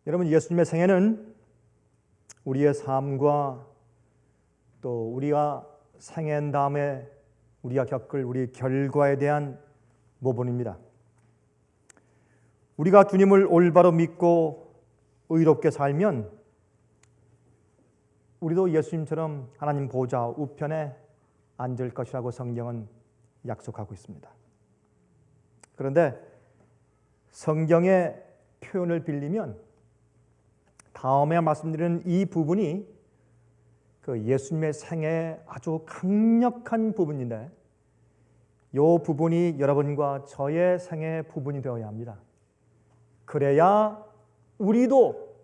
여러분, 예수님의 생애는 우리의 삶과 또 우리가 생애한 다음에 우리가 겪을 우리 결과에 대한 모본입니다. 우리가 주님을 올바로 믿고 의롭게 살면 우리도 예수님처럼 하나님 보좌 우편에 앉을 것이라고 성경은 약속하고 있습니다. 그런데 성경의 표현을 빌리면 다음에 말씀드리는 이 부분이 그 예수님의 생애의 아주 강력한 부분인데 이 부분이 여러분과 저의 생애의 부분이 되어야 합니다. 그래야 우리도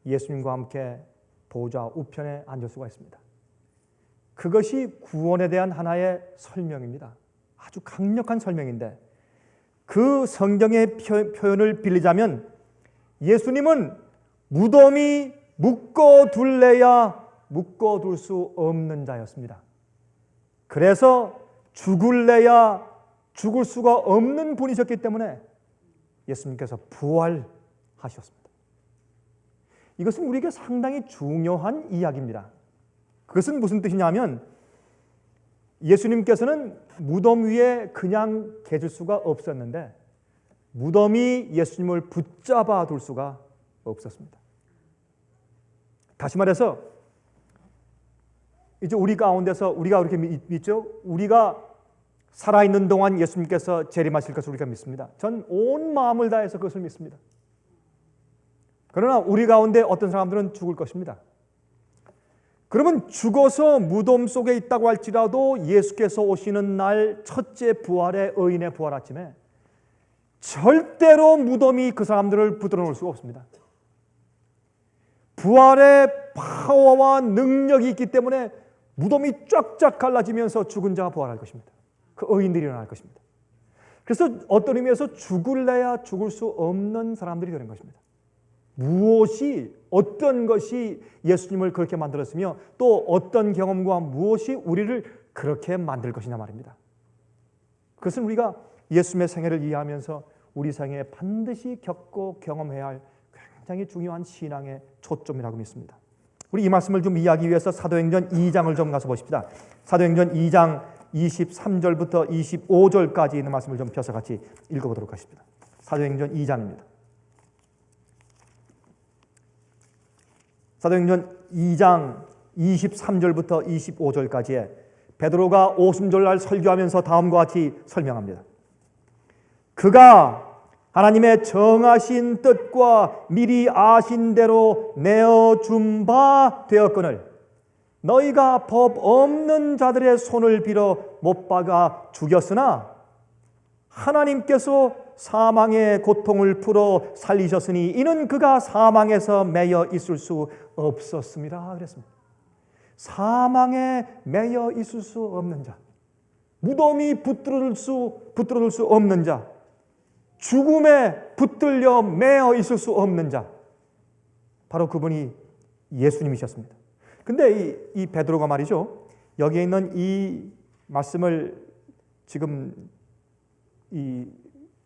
예수님과 함께 보좌 우편에 앉을 수가 있습니다. 그것이 구원에 대한 하나의 설명입니다. 아주 강력한 설명인데 그 성경의 표현을 빌리자면 예수님은 무덤이 묶어둘래야 묶어둘 수 없는 자였습니다. 그래서 죽을래야 죽을 수가 없는 분이셨기 때문에 예수님께서 부활하셨습니다. 이것은 우리에게 상당히 중요한 이야기입니다. 그것은 무슨 뜻이냐면 예수님께서는 무덤 위에 그냥 계실 수가 없었는데 무덤이 예수님을 붙잡아 둘 수가 없었습니다. 다시 말해서 이제 우리 가운데서 우리가 그렇게 믿죠? 우리가 살아있는 동안 예수님께서 재림하실 것을 우리가 믿습니다. 전 온 마음을 다해서 그것을 믿습니다. 그러나 우리 가운데 어떤 사람들은 죽을 것입니다. 그러면 죽어서 무덤 속에 있다고 할지라도 예수께서 오시는 날 첫째 부활의 의인의 부활 아침에 절대로 무덤이 그 사람들을 붙들어 놓을 수가 없습니다. 부활의 파워와 능력이 있기 때문에 무덤이 쫙쫙 갈라지면서 죽은 자가 부활할 것입니다. 그 의인들이 일어날 것입니다. 그래서 어떤 의미에서 죽을래야 죽을 수 없는 사람들이 되는 것입니다. 무엇이 어떤 것이 예수님을 그렇게 만들었으며 또 어떤 경험과 무엇이 우리를 그렇게 만들 것이냐 말입니다. 그것은 우리가 예수님의 생애를 이해하면서 우리 생애에 반드시 겪고 경험해야 할 굉장히 중요한 신앙의 초점이라고 믿습니다. 우리 이 말씀을 좀 이해하기 위해서 사도행전 2장을 좀 가서 보십시다. 사도행전 2장 23절부터 25절까지 있는 말씀을 좀 펴서 같이 읽어보도록 하십니다. 사도행전 2장입니다. 사도행전 2장 23절부터 25절까지에 베드로가 오순절날 설교하면서 다음과 같이 설명합니다. 그가 하나님의 정하신 뜻과 미리 아신 대로 내어준 바 되었거늘 너희가 법 없는 자들의 손을 빌어 못 박아 죽였으나 하나님께서 사망의 고통을 풀어 살리셨으니 이는 그가 사망에서 매여 있을 수 없었습니다. 그랬습니다. 사망에 매여 있을 수 없는 자, 무덤이 붙들어둘 수 없는 자, 죽음에 붙들려 매여 있을 수 없는 자, 바로 그분이 예수님이셨습니다. 근데 이 베드로가 말이죠, 여기에 있는 이 말씀을 지금 이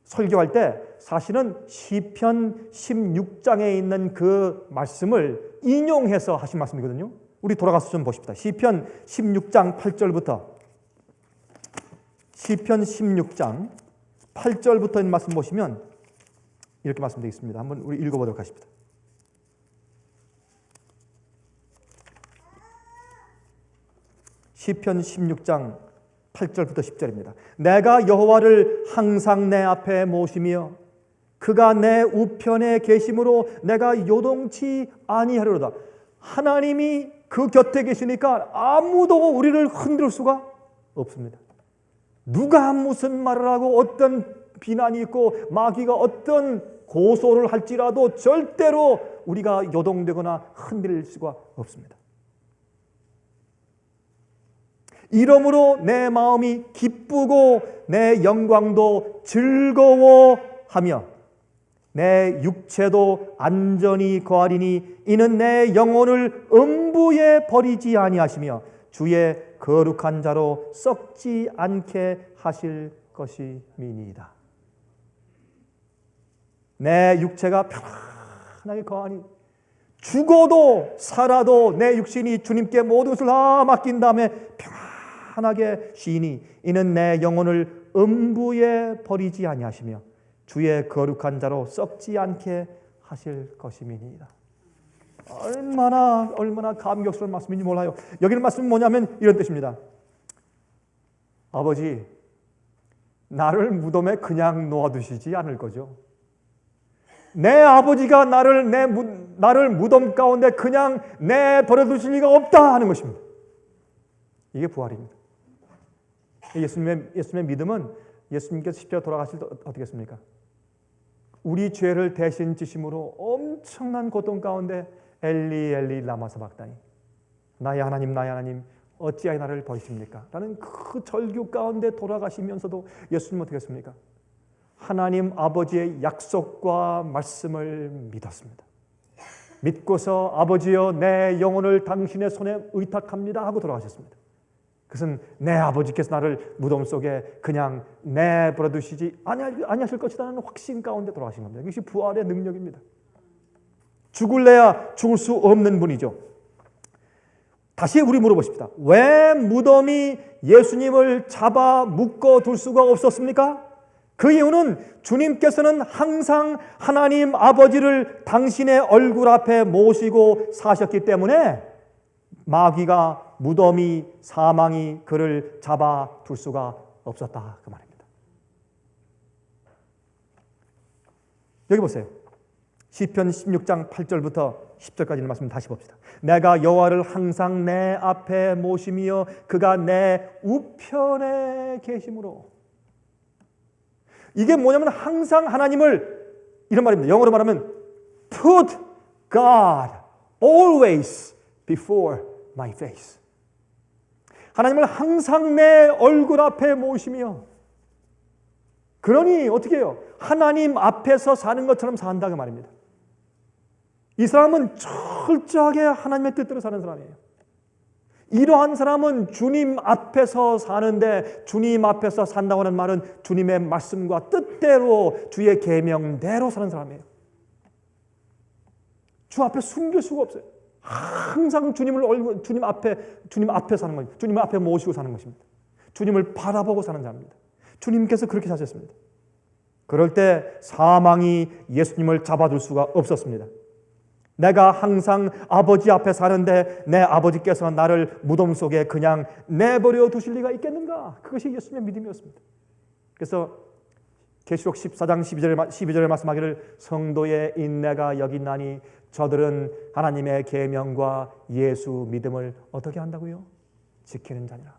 설교할 때 사실은 시편 16장에 있는 그 말씀을 인용해서 하신 말씀이거든요. 우리 돌아가서 좀 보십시다. 시편 16장 8절부터 시편 16장 8절부터 있는 말씀 보시면 이렇게 말씀되어 있습니다. 한번 우리 읽어보도록 하십니다. 시편 16장 8절부터 10절입니다. 내가 여호와를 항상 내 앞에 모시며 그가 내 우편에 계심으로 내가 요동치 아니하리로다. 하나님이 그 곁에 계시니까 아무도 우리를 흔들 수가 없습니다. 누가 무슨 말을 하고 어떤 비난이 있고 마귀가 어떤 고소를 할지라도 절대로 우리가 요동되거나 흔들릴 수가 없습니다. 이러므로 내 마음이 기쁘고 내 영광도 즐거워하며 내 육체도 안전히 거하리니 이는 내 영혼을 음부에 버리지 아니하시며 주의 거룩한 자로 썩지 않게 하실 것임이니이다. 내 육체가 편하게 거하니 죽어도 살아도 내 육신이 주님께 모든 것을 다 맡긴 다음에 편하게 쉬니 이는 내 영혼을 음부에 버리지 아니하시며 주의 거룩한 자로 썩지 않게 하실 것임이니이다. 얼마나 감격스러운 말씀인지 몰라요. 여기는 말씀이 뭐냐면 이런 뜻입니다. 아버지, 나를 무덤에 그냥 놓아두시지 않을 거죠. 내 아버지가 나를 무덤 가운데 그냥 내버려두실 리가 없다 하는 것입니다. 이게 부활입니다. 예수님의 믿음은 예수님께서 십자가 돌아가실 때 어떻게 했습니까? 우리 죄를 대신 지심으로 엄청난 고통 가운데 엘리 엘리 라마 사박다니, 나의 하나님 나의 하나님 어찌하여 나를 버리십니까? 라는 그 절규 가운데 돌아가시면서도 예수님은 어떻게 했습니까? 하나님 아버지의 약속과 말씀을 믿었습니다. 믿고서 아버지여 내 영혼을 당신의 손에 의탁합니다 하고 돌아가셨습니다. 그것은 내 아버지께서 나를 무덤 속에 그냥 내버려 두시지 아니하실 것이라는 확신 가운데 돌아가신 겁니다. 이것이 부활의 능력입니다. 죽을래야 죽을 수 없는 분이죠. 다시 우리 물어보십시다. 왜 무덤이 예수님을 잡아 묶어둘 수가 없었습니까? 그 이유는 주님께서는 항상 하나님 아버지를 당신의 얼굴 앞에 모시고 사셨기 때문에 마귀가 무덤이 사망이 그를 잡아 둘 수가 없었다 그 말입니다. 여기 보세요. 시편 16장 8절부터 10절까지 있는 말씀 다시 봅시다. 내가 여호와를 항상 내 앞에 모시며 그가 내 우편에 계심으로. 이게 뭐냐면 항상 하나님을, 이런 말입니다. 영어로 말하면 put God always before my face. 하나님을 항상 내 얼굴 앞에 모시며, 그러니 어떻게 해요? 하나님 앞에서 사는 것처럼 산다 그 말입니다. 이 사람은 철저하게 하나님의 뜻대로 사는 사람이에요. 이러한 사람은 주님 앞에서 사는데, 주님 앞에서 산다고 하는 말은 주님의 말씀과 뜻대로 주의 계명대로 사는 사람이에요. 주 앞에 숨길 수가 없어요. 항상 주님 앞에 사는 거예요. 주님 앞에 모시고 사는 것입니다. 주님을 바라보고 사는 자입니다. 주님께서 그렇게 사셨습니다. 그럴 때 사망이 예수님을 잡아둘 수가 없었습니다. 내가 항상 아버지 앞에 사는데 내 아버지께서 나를 무덤 속에 그냥 내버려 두실 리가 있겠는가? 그것이 예수님의 믿음이었습니다. 그래서 계시록 14장 12절에 말씀하기를 성도의 인내가 여기 있나니 저들은 하나님의 계명과 예수 믿음을 어떻게 한다고요? 지키는 자니라.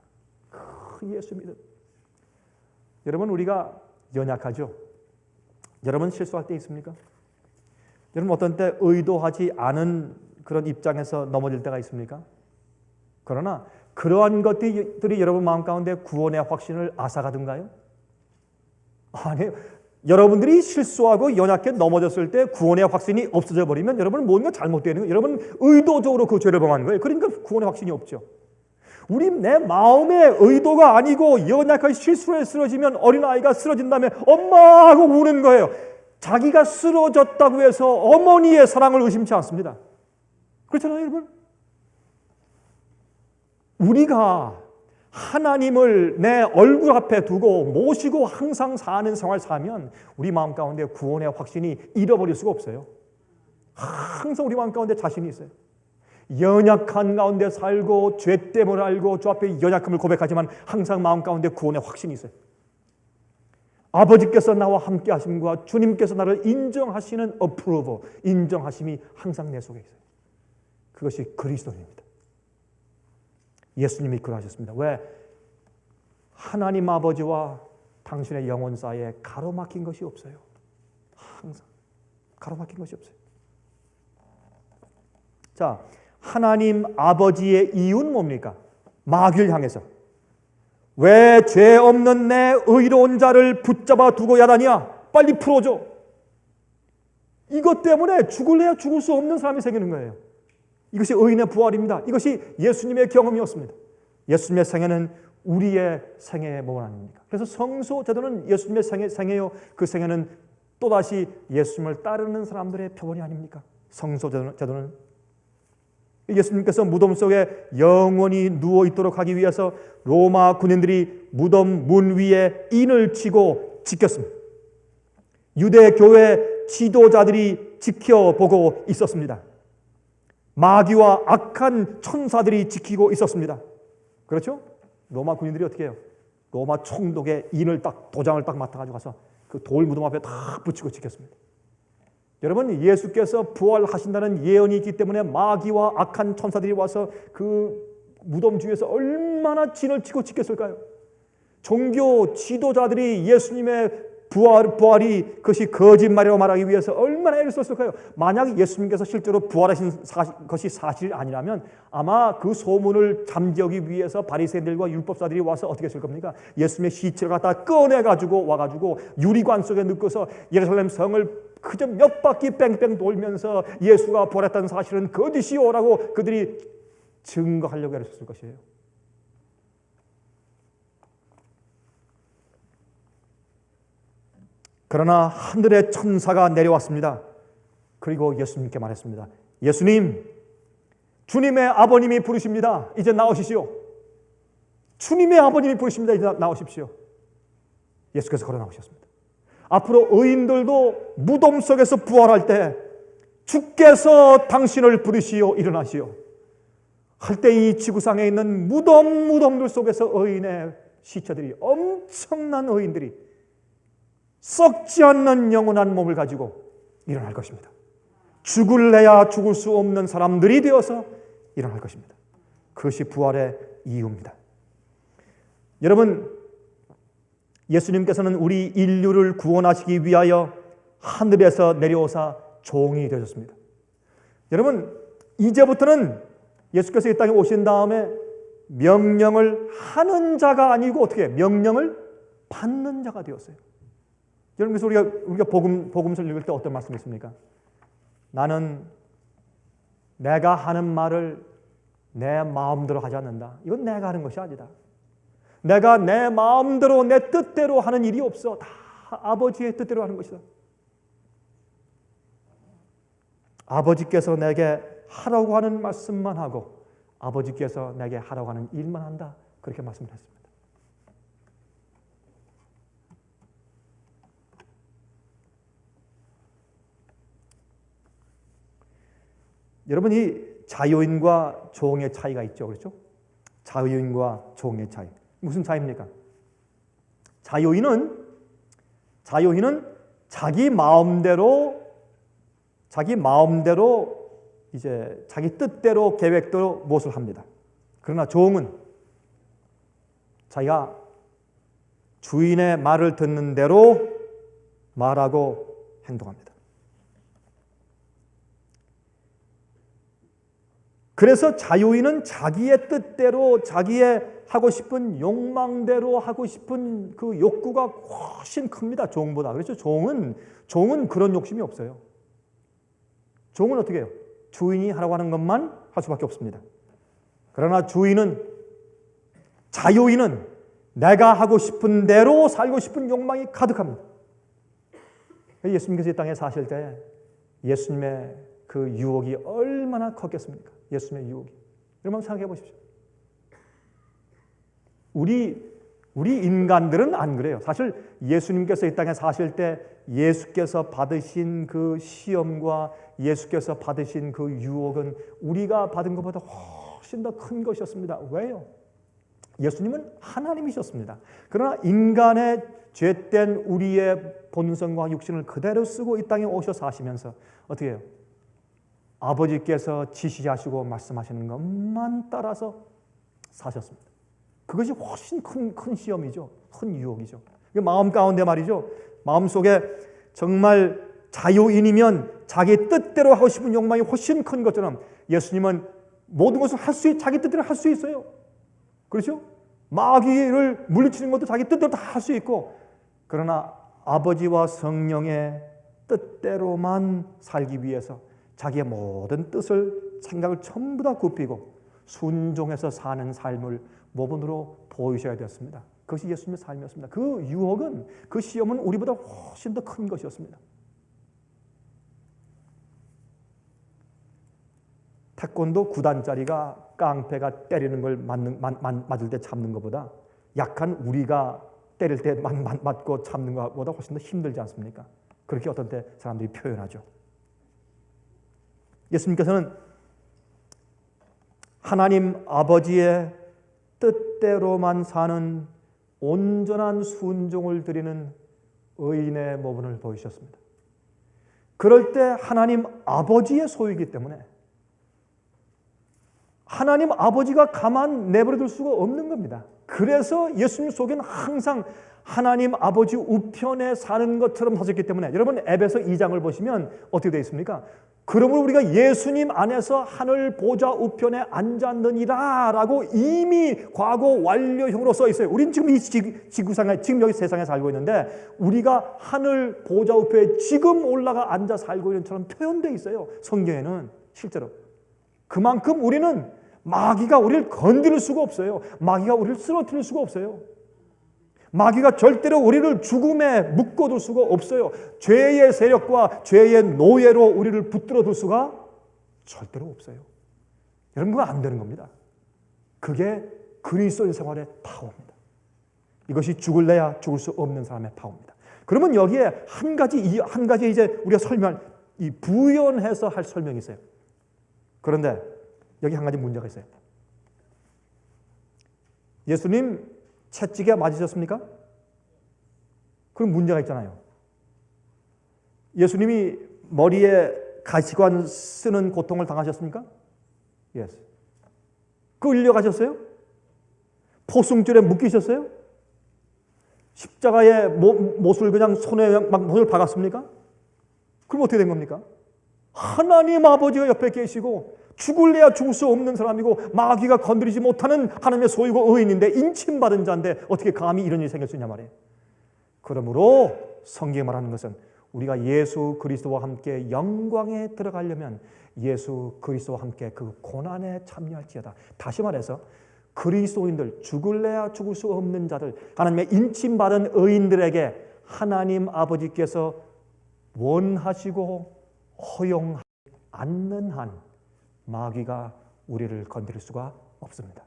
그 예수 믿음. 여러분, 우리가 연약하죠? 여러분 실수할 때 있습니까? 여러분 어떤 때 의도하지 않은 그런 입장에서 넘어질 때가 있습니까? 그러나 그러한 것들이 여러분 마음 가운데 구원의 확신을 앗아가든가요? 아니요. 여러분들이 실수하고 연약해 넘어졌을 때 구원의 확신이 없어져 버리면 여러분은 뭔가 잘못되는 거예요. 여러분은 의도적으로 그 죄를 범하는 거예요. 그러니까 구원의 확신이 없죠. 우리 내 마음의 의도가 아니고 연약하게 실수에 쓰러지면 어린아이가 쓰러진 다음에 엄마 하고 우는 거예요. 자기가 쓰러졌다고 해서 어머니의 사랑을 의심치 않습니다. 그렇잖아요, 여러분? 우리가 하나님을 내 얼굴 앞에 두고 모시고 항상 사는 생활 살면 우리 마음 가운데 구원의 확신이 잃어버릴 수가 없어요. 항상 우리 마음 가운데 자신이 있어요. 연약한 가운데 살고 죄 때문에 알고 주 앞에 연약함을 고백하지만 항상 마음 가운데 구원의 확신이 있어요. 아버지께서 나와 함께 하심과 주님께서 나를 인정하시는 approval, 인정하심이 항상 내 속에 있어요. 그것이 그리스도입니다. 예수님이 그러하셨습니다. 왜? 하나님 아버지와 당신의 영혼 사이에 가로막힌 것이 없어요. 항상 가로막힌 것이 없어요. 자, 하나님 아버지의 이유는 뭡니까? 마귀를 향해서 왜 죄 없는 내 의로운 자를 붙잡아 두고 야다니야? 빨리 풀어줘. 이것 때문에 죽을래야 죽을 수 없는 사람이 생기는 거예요. 이것이 의인의 부활입니다. 이것이 예수님의 경험이었습니다. 예수님의 생애는 우리의 생애의 모범 아닙니까? 그래서 성소 제도는 예수님의 생애요. 그 생애는 또다시 예수님을 따르는 사람들의 표본이 아닙니까? 성소제도는 예수님께서 무덤 속에 영원히 누워 있도록 하기 위해서 로마 군인들이 무덤 문 위에 인을 치고 지켰습니다. 유대 교회 지도자들이 지켜보고 있었습니다. 마귀와 악한 천사들이 지키고 있었습니다. 그렇죠? 로마 군인들이 어떻게 해요? 로마 총독의 인을 도장을 맡아가지고 가서 그 돌 무덤 앞에 딱 붙이고 지켰습니다. 여러분, 예수께서 부활하신다는 예언이 있기 때문에 마귀와 악한 천사들이 와서 그 무덤 주위에서 얼마나 진을 치고 지켰을까요? 종교 지도자들이 예수님의 부활이 그것이 거짓말이라고 말하기 위해서 얼마나 애를 썼을까요? 만약 예수님께서 실제로 부활하신 것이 사실이 아니라면 아마 그 소문을 잠재우기 위해서 바리새인들과 율법사들이 와서 어떻게 했을 겁니까? 예수님의 시체를 갖다 꺼내가지고 와가지고 유리관 속에 넣고서 예루살렘 성을 그저 몇 바퀴 뺑뺑 돌면서 예수가 부활했다는 사실은 거짓이오라고 그들이 증거하려고 애를 썼을 것이에요. 그러나 하늘의 천사가 내려왔습니다. 그리고 예수님께 말했습니다. 예수님, 주님의 아버님이 부르십니다. 이제 나오시시오. 주님의 아버님이 부르십니다. 이제 나오십시오. 예수께서 걸어 나오셨습니다. 앞으로 의인들도 무덤 속에서 부활할 때 주께서 당신을 부르시오, 일어나시오 할 때 이 지구상에 있는 무덤들 속에서 의인의 시체들이, 엄청난 의인들이 썩지 않는 영원한 몸을 가지고 일어날 것입니다. 죽을래야 죽을 수 없는 사람들이 되어서 일어날 것입니다. 그것이 부활의 이유입니다. 여러분, 예수님께서는 우리 인류를 구원하시기 위하여 하늘에서 내려오사 종이 되셨습니다. 여러분, 이제부터는 예수께서 이 땅에 오신 다음에 명령을 하는 자가 아니고 어떻게 명령을 받는 자가 되었어요. 여러분, 그래서 우리가 복음서를 읽을 때 어떤 말씀이 있습니까? 나는 내가 하는 말을 내 마음대로 하지 않는다. 이건 내가 하는 것이 아니다. 내가 내 마음대로 내 뜻대로 하는 일이 없어. 다 아버지의 뜻대로 하는 것이다. 아버지께서 내게 하라고 하는 말씀만 하고 아버지께서 내게 하라고 하는 일만 한다. 그렇게 말씀을 했습니다. 여러분, 이 자유인과 종의 차이가 있죠. 그렇죠? 자유인과 종의 차이. 무슨 차이입니까? 자유인은 자기 마음대로 이제 자기 뜻대로 계획대로 무엇을 합니다. 그러나 종은 자기가 주인의 말을 듣는 대로 말하고 행동합니다. 그래서 자유인은 자기의 뜻대로 자기의 하고 싶은 욕망대로 하고 싶은 그 욕구가 훨씬 큽니다. 종보다. 그렇죠? 종은 그런 욕심이 없어요. 종은 어떻게 해요? 주인이 하라고 하는 것만 할 수밖에 없습니다. 그러나 자유인은 내가 하고 싶은 대로 살고 싶은 욕망이 가득합니다. 예수님께서 이 땅에 사실 때 예수님의 그 유혹이 얼마나 컸겠습니까? 예수님의 유혹이. 여러분 생각해 보십시오. 우리 인간들은 안 그래요. 사실 예수님께서 이 땅에 사실 때 예수께서 받으신 그 시험과 예수께서 받으신 그 유혹은 우리가 받은 것보다 훨씬 더 큰 것이었습니다. 왜요? 예수님은 하나님이셨습니다. 그러나 인간의 죄된 우리의 본성과 육신을 그대로 쓰고 이 땅에 오셔 사시면서 어떻게 해요? 아버지께서 지시하시고 말씀하시는 것만 따라서 사셨습니다. 그것이 훨씬 큰 시험이죠. 큰 유혹이죠. 마음 가운데 말이죠. 마음속에 정말 자유인이면 자기 뜻대로 하고 싶은 욕망이 훨씬 큰 것처럼 예수님은 모든 것을 자기 뜻대로 할 수 있어요. 그렇죠? 마귀를 물리치는 것도 자기 뜻대로 다 할 수 있고, 그러나 아버지와 성령의 뜻대로만 살기 위해서 자기의 모든 뜻을, 생각을 전부 다 굽히고 순종해서 사는 삶을 모범으로 보이셔야 되었습니다. 그것이 예수님의 삶이었습니다. 그 유혹은, 그 시험은 우리보다 훨씬 더 큰 것이었습니다. 태권도 9단짜리가 깡패가 때리는 걸 맞을 때 참는 것보다 약한 우리가 때릴 때 맞고 참는 것보다 훨씬 더 힘들지 않습니까? 그렇게 어떤 때 사람들이 표현하죠. 예수님께서는 하나님 아버지의 뜻대로만 사는 온전한 순종을 드리는 의인의 모범을 보이셨습니다. 그럴 때 하나님 아버지의 소유이기 때문에 하나님 아버지가 가만 내버려둘 수가 없는 겁니다. 그래서 예수님 속에는 항상 하나님 아버지 우편에 사는 것처럼 사셨기 때문에 여러분 에베소 2장을 보시면 어떻게 되어 있습니까? 그러므로 우리가 예수님 안에서 하늘 보좌 우편에 앉았느니라 라고 이미 과거 완료형으로 써 있어요. 우리는 지금 이 지구상에 지금 여기 세상에 살고 있는데 우리가 하늘 보좌 우편에 지금 올라가 앉아 살고 있는 것처럼 표현되어 있어요. 성경에는 실제로. 그만큼 우리는 마귀가 우리를 건드릴 수가 없어요. 마귀가 우리를 쓰러뜨릴 수가 없어요. 마귀가 절대로 우리를 죽음에 묶어둘 수가 없어요. 죄의 세력과 죄의 노예로 우리를 붙들어둘 수가 절대로 없어요. 여러분 그거 안 되는 겁니다. 그게 그리스도인 생활의 파워입니다. 이것이 죽을래야 죽을 수 없는 사람의 파워입니다. 그러면 여기에 한 가지 이제 우리가 이 부연해서 할 설명이 있어요. 그런데 여기 한 가지 문제가 있어요. 예수님 채찍에 맞으셨습니까? 그럼 문제가 있잖아요. 예수님이 머리에 가시관 쓰는 고통을 당하셨습니까? Yes. 끌려가셨어요? 포승줄에 묶이셨어요? 십자가에 못을 그냥 손에 막 못을 박았습니까? 그럼 어떻게 된 겁니까? 하나님 아버지가 옆에 계시고 죽을래야 죽을 수 없는 사람이고 마귀가 건드리지 못하는 하나님의 소유고 의인인데 인침받은 자인데 어떻게 감히 이런 일이 생길 수 있냐 말이에요. 그러므로 성경이 말하는 것은 우리가 예수 그리스도와 함께 영광에 들어가려면 예수 그리스도와 함께 그 고난에 참여할지어다. 다시 말해서 그리스도인들, 죽을래야 죽을 수 없는 자들, 하나님의 인침받은 의인들에게 하나님 아버지께서 원하시고 허용하지 않는 한 마귀가 우리를 건드릴 수가 없습니다.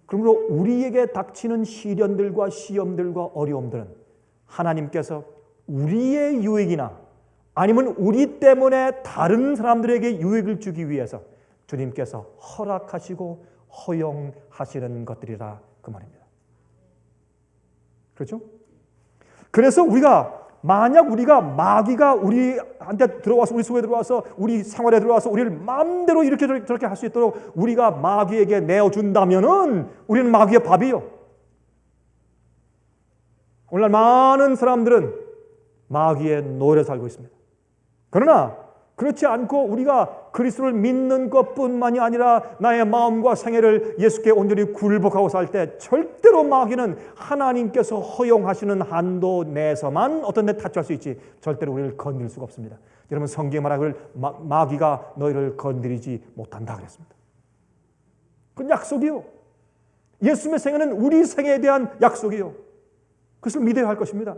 그러므로 우리에게 닥치는 시련들과 시험들과 어려움들은 하나님께서 우리의 유익이나 아니면 우리 때문에 다른 사람들에게 유익을 주기 위해서 주님께서 허락하시고 허용하시는 것들이라 그 말입니다. 그렇죠? 그래서 만약 우리가 마귀가 우리한테 들어와서 우리 속에 들어와서 우리 생활에 들어와서 우리를 마음대로 이렇게 저렇게 할 수 있도록 우리가 마귀에게 내어준다면은 우리는 마귀의 밥이요. 오늘날 많은 사람들은 마귀의 노예로 살고 있습니다. 그러나 그렇지 않고 우리가 그리스도를 믿는 것뿐만이 아니라 나의 마음과 생애를 예수께 온전히 굴복하고 살 때 절대로 마귀는 하나님께서 허용하시는 한도 내에서만 어떤 데 타치할 수 있지 절대로 우리를 건드릴 수가 없습니다. 여러분 성경에 말하기를 마귀가 너희를 건드리지 못한다 그랬습니다. 그건 약속이요. 예수님의 생애는 우리 생애에 대한 약속이요. 그것을 믿어야 할 것입니다.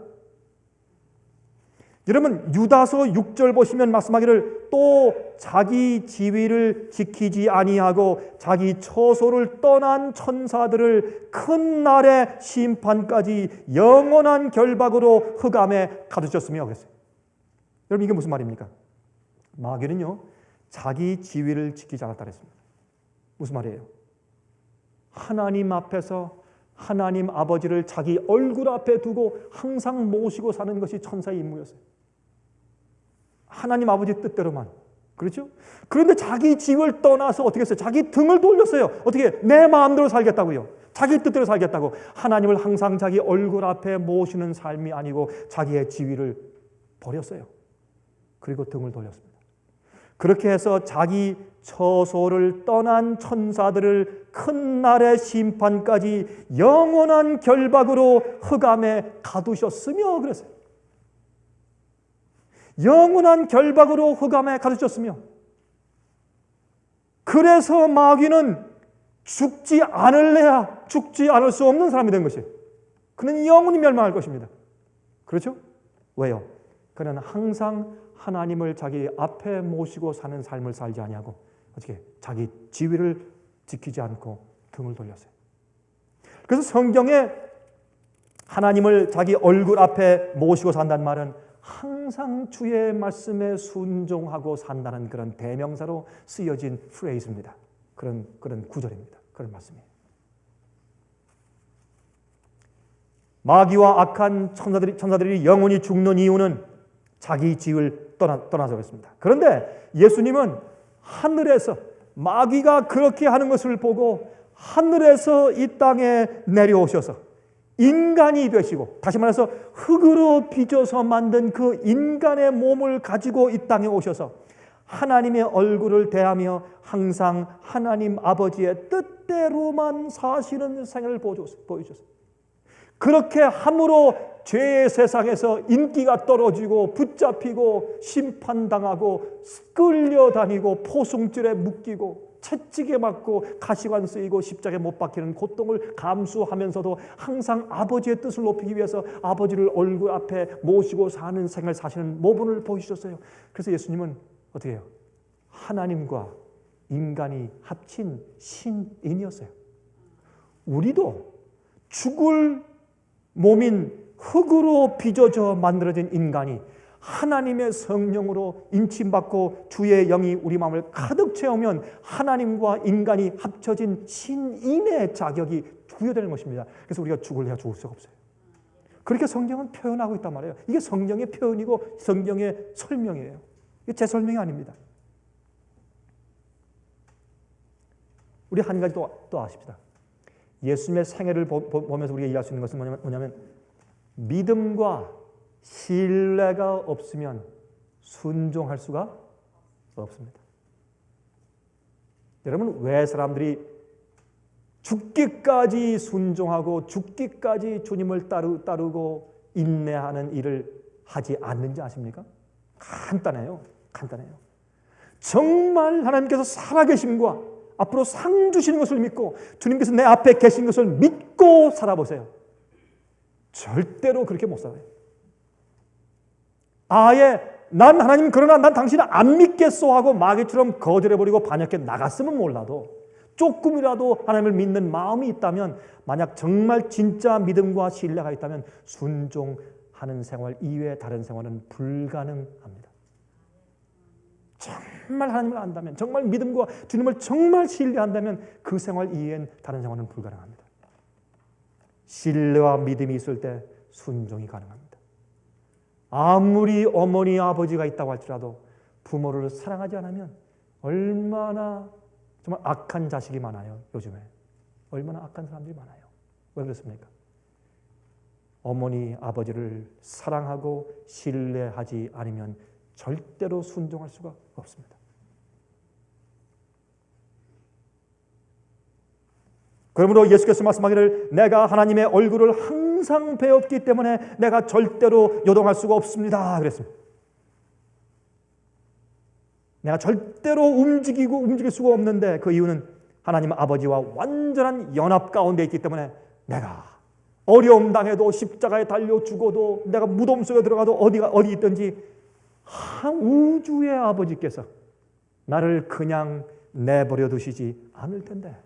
여러분 유다서 6절 보시면 말씀하기를 또 자기 지위를 지키지 아니하고 자기 처소를 떠난 천사들을 큰 날의 심판까지 영원한 결박으로 흑암에 가두셨으며 그랬어요. 여러분 이게 무슨 말입니까? 마귀는요 자기 지위를 지키지 않았다 그랬습니다. 무슨 말이에요? 하나님 앞에서 하나님 아버지를 자기 얼굴 앞에 두고 항상 모시고 사는 것이 천사의 임무였어요. 하나님 아버지 뜻대로만. 그렇죠? 그런데 자기 지위를 떠나서 어떻게 했어요? 자기 등을 돌렸어요. 어떻게? 내 마음대로 살겠다고요. 자기 뜻대로 살겠다고. 하나님을 항상 자기 얼굴 앞에 모시는 삶이 아니고 자기의 지위를 버렸어요. 그리고 등을 돌렸습니다. 그렇게 해서 자기 처소를 떠난 천사들을 큰 날의 심판까지 영원한 결박으로 흑암에 가두셨으며 그랬어요. 영원한 결박으로 흑암에 가두셨으며 그래서 마귀는 죽지 않을래야 죽지 않을 수 없는 사람이 된 것이에요. 그는 영원히 멸망할 것입니다. 그렇죠? 왜요? 그는 항상 하나님을 자기 앞에 모시고 사는 삶을 살지 아니하고 어떻게 자기 지위를 지키지 않고 등을 돌렸어요. 그래서 성경에 하나님을 자기 얼굴 앞에 모시고 산다는 말은 항상 주의 말씀에 순종하고 산다는 그런 대명사로 쓰여진 프레이즈입니다. 그런 구절입니다. 그런 말씀이에요. 마귀와 악한 천사들이 영원히 죽는 이유는 자기 지위를 떠나서 그렇습니다. 그런데 예수님은 하늘에서 마귀가 그렇게 하는 것을 보고 하늘에서 이 땅에 내려오셔서 인간이 되시고, 다시 말해서 흙으로 빚어서 만든 그 인간의 몸을 가지고 이 땅에 오셔서 하나님의 얼굴을 대하며 항상 하나님 아버지의 뜻대로만 사시는 생애를 보여주셨어요. 그렇게 함으로 죄의 세상에서 인기가 떨어지고 붙잡히고 심판당하고 끌려다니고 포승줄에 묶이고 채찍에 맞고 가시관 쓰이고 십자가에 못 박히는 고통을 감수하면서도 항상 아버지의 뜻을 높이기 위해서 아버지를 얼굴 앞에 모시고 사는 생을 사시는 모범을 보여주셨어요. 그래서 예수님은 어떻게 해요? 하나님과 인간이 합친 신인이었어요. 우리도 죽을 몸인 흙으로 빚어져 만들어진 인간이 하나님의 성령으로 인침받고 주의 영이 우리 마음을 가득 채우면 하나님과 인간이 합쳐진 신인의 자격이 부여되는 것입니다. 그래서 우리가 죽을래야 죽을 수가 없어요. 그렇게 성경은 표현하고 있단 말이에요. 이게 성경의 표현이고 성경의 설명이에요. 이게 제 설명이 아닙니다. 우리 한 가지 또 아십시다. 예수님의 생애를 보면서 우리가 이해할 수 있는 것은 뭐냐면 믿음과 신뢰가 없으면 순종할 수가 없습니다. 여러분, 왜 사람들이 죽기까지 순종하고 죽기까지 주님을 따르고 인내하는 일을 하지 않는지 아십니까? 간단해요. 정말 하나님께서 살아계심과 앞으로 상 주시는 것을 믿고 주님께서 내 앞에 계신 것을 믿고 살아보세요. 절대로 그렇게 못 살아요. 아예 난 하나님 그러나 난 당신을 안 믿겠소 하고 마귀처럼 거절해버리고 반역해 나갔으면 몰라도 조금이라도 하나님을 믿는 마음이 있다면, 만약 정말 진짜 믿음과 신뢰가 있다면 순종하는 생활 이외에 다른 생활은 불가능합니다. 정말 하나님을 안다면, 정말 믿음과 주님을 정말 신뢰한다면 그 생활 이외엔 다른 생활은 불가능합니다. 신뢰와 믿음이 있을 때 순종이 가능합니다. 아무리 어머니 아버지가 있다고 할지라도 부모를 사랑하지 않으면 얼마나 정말 악한 자식이 많아요. 요즘에 얼마나 악한 사람들이 많아요. 왜 그렇습니까? 어머니 아버지를 사랑하고 신뢰하지 않으면 절대로 순종할 수가 없습니다. 그러므로 예수께서 말씀하기를 내가 하나님의 얼굴을 항상 배웠기 때문에 내가 절대로 요동할 수가 없습니다 그랬습니다. 내가 절대로 움직일 수가 없는데 그 이유는 하나님 아버지와 완전한 연합 가운데 있기 때문에 내가 어려움 당해도 십자가에 달려 죽어도 내가 무덤 속에 들어가도 어디 있든지 우주의 아버지께서 나를 그냥 내버려 두시지 않을 텐데,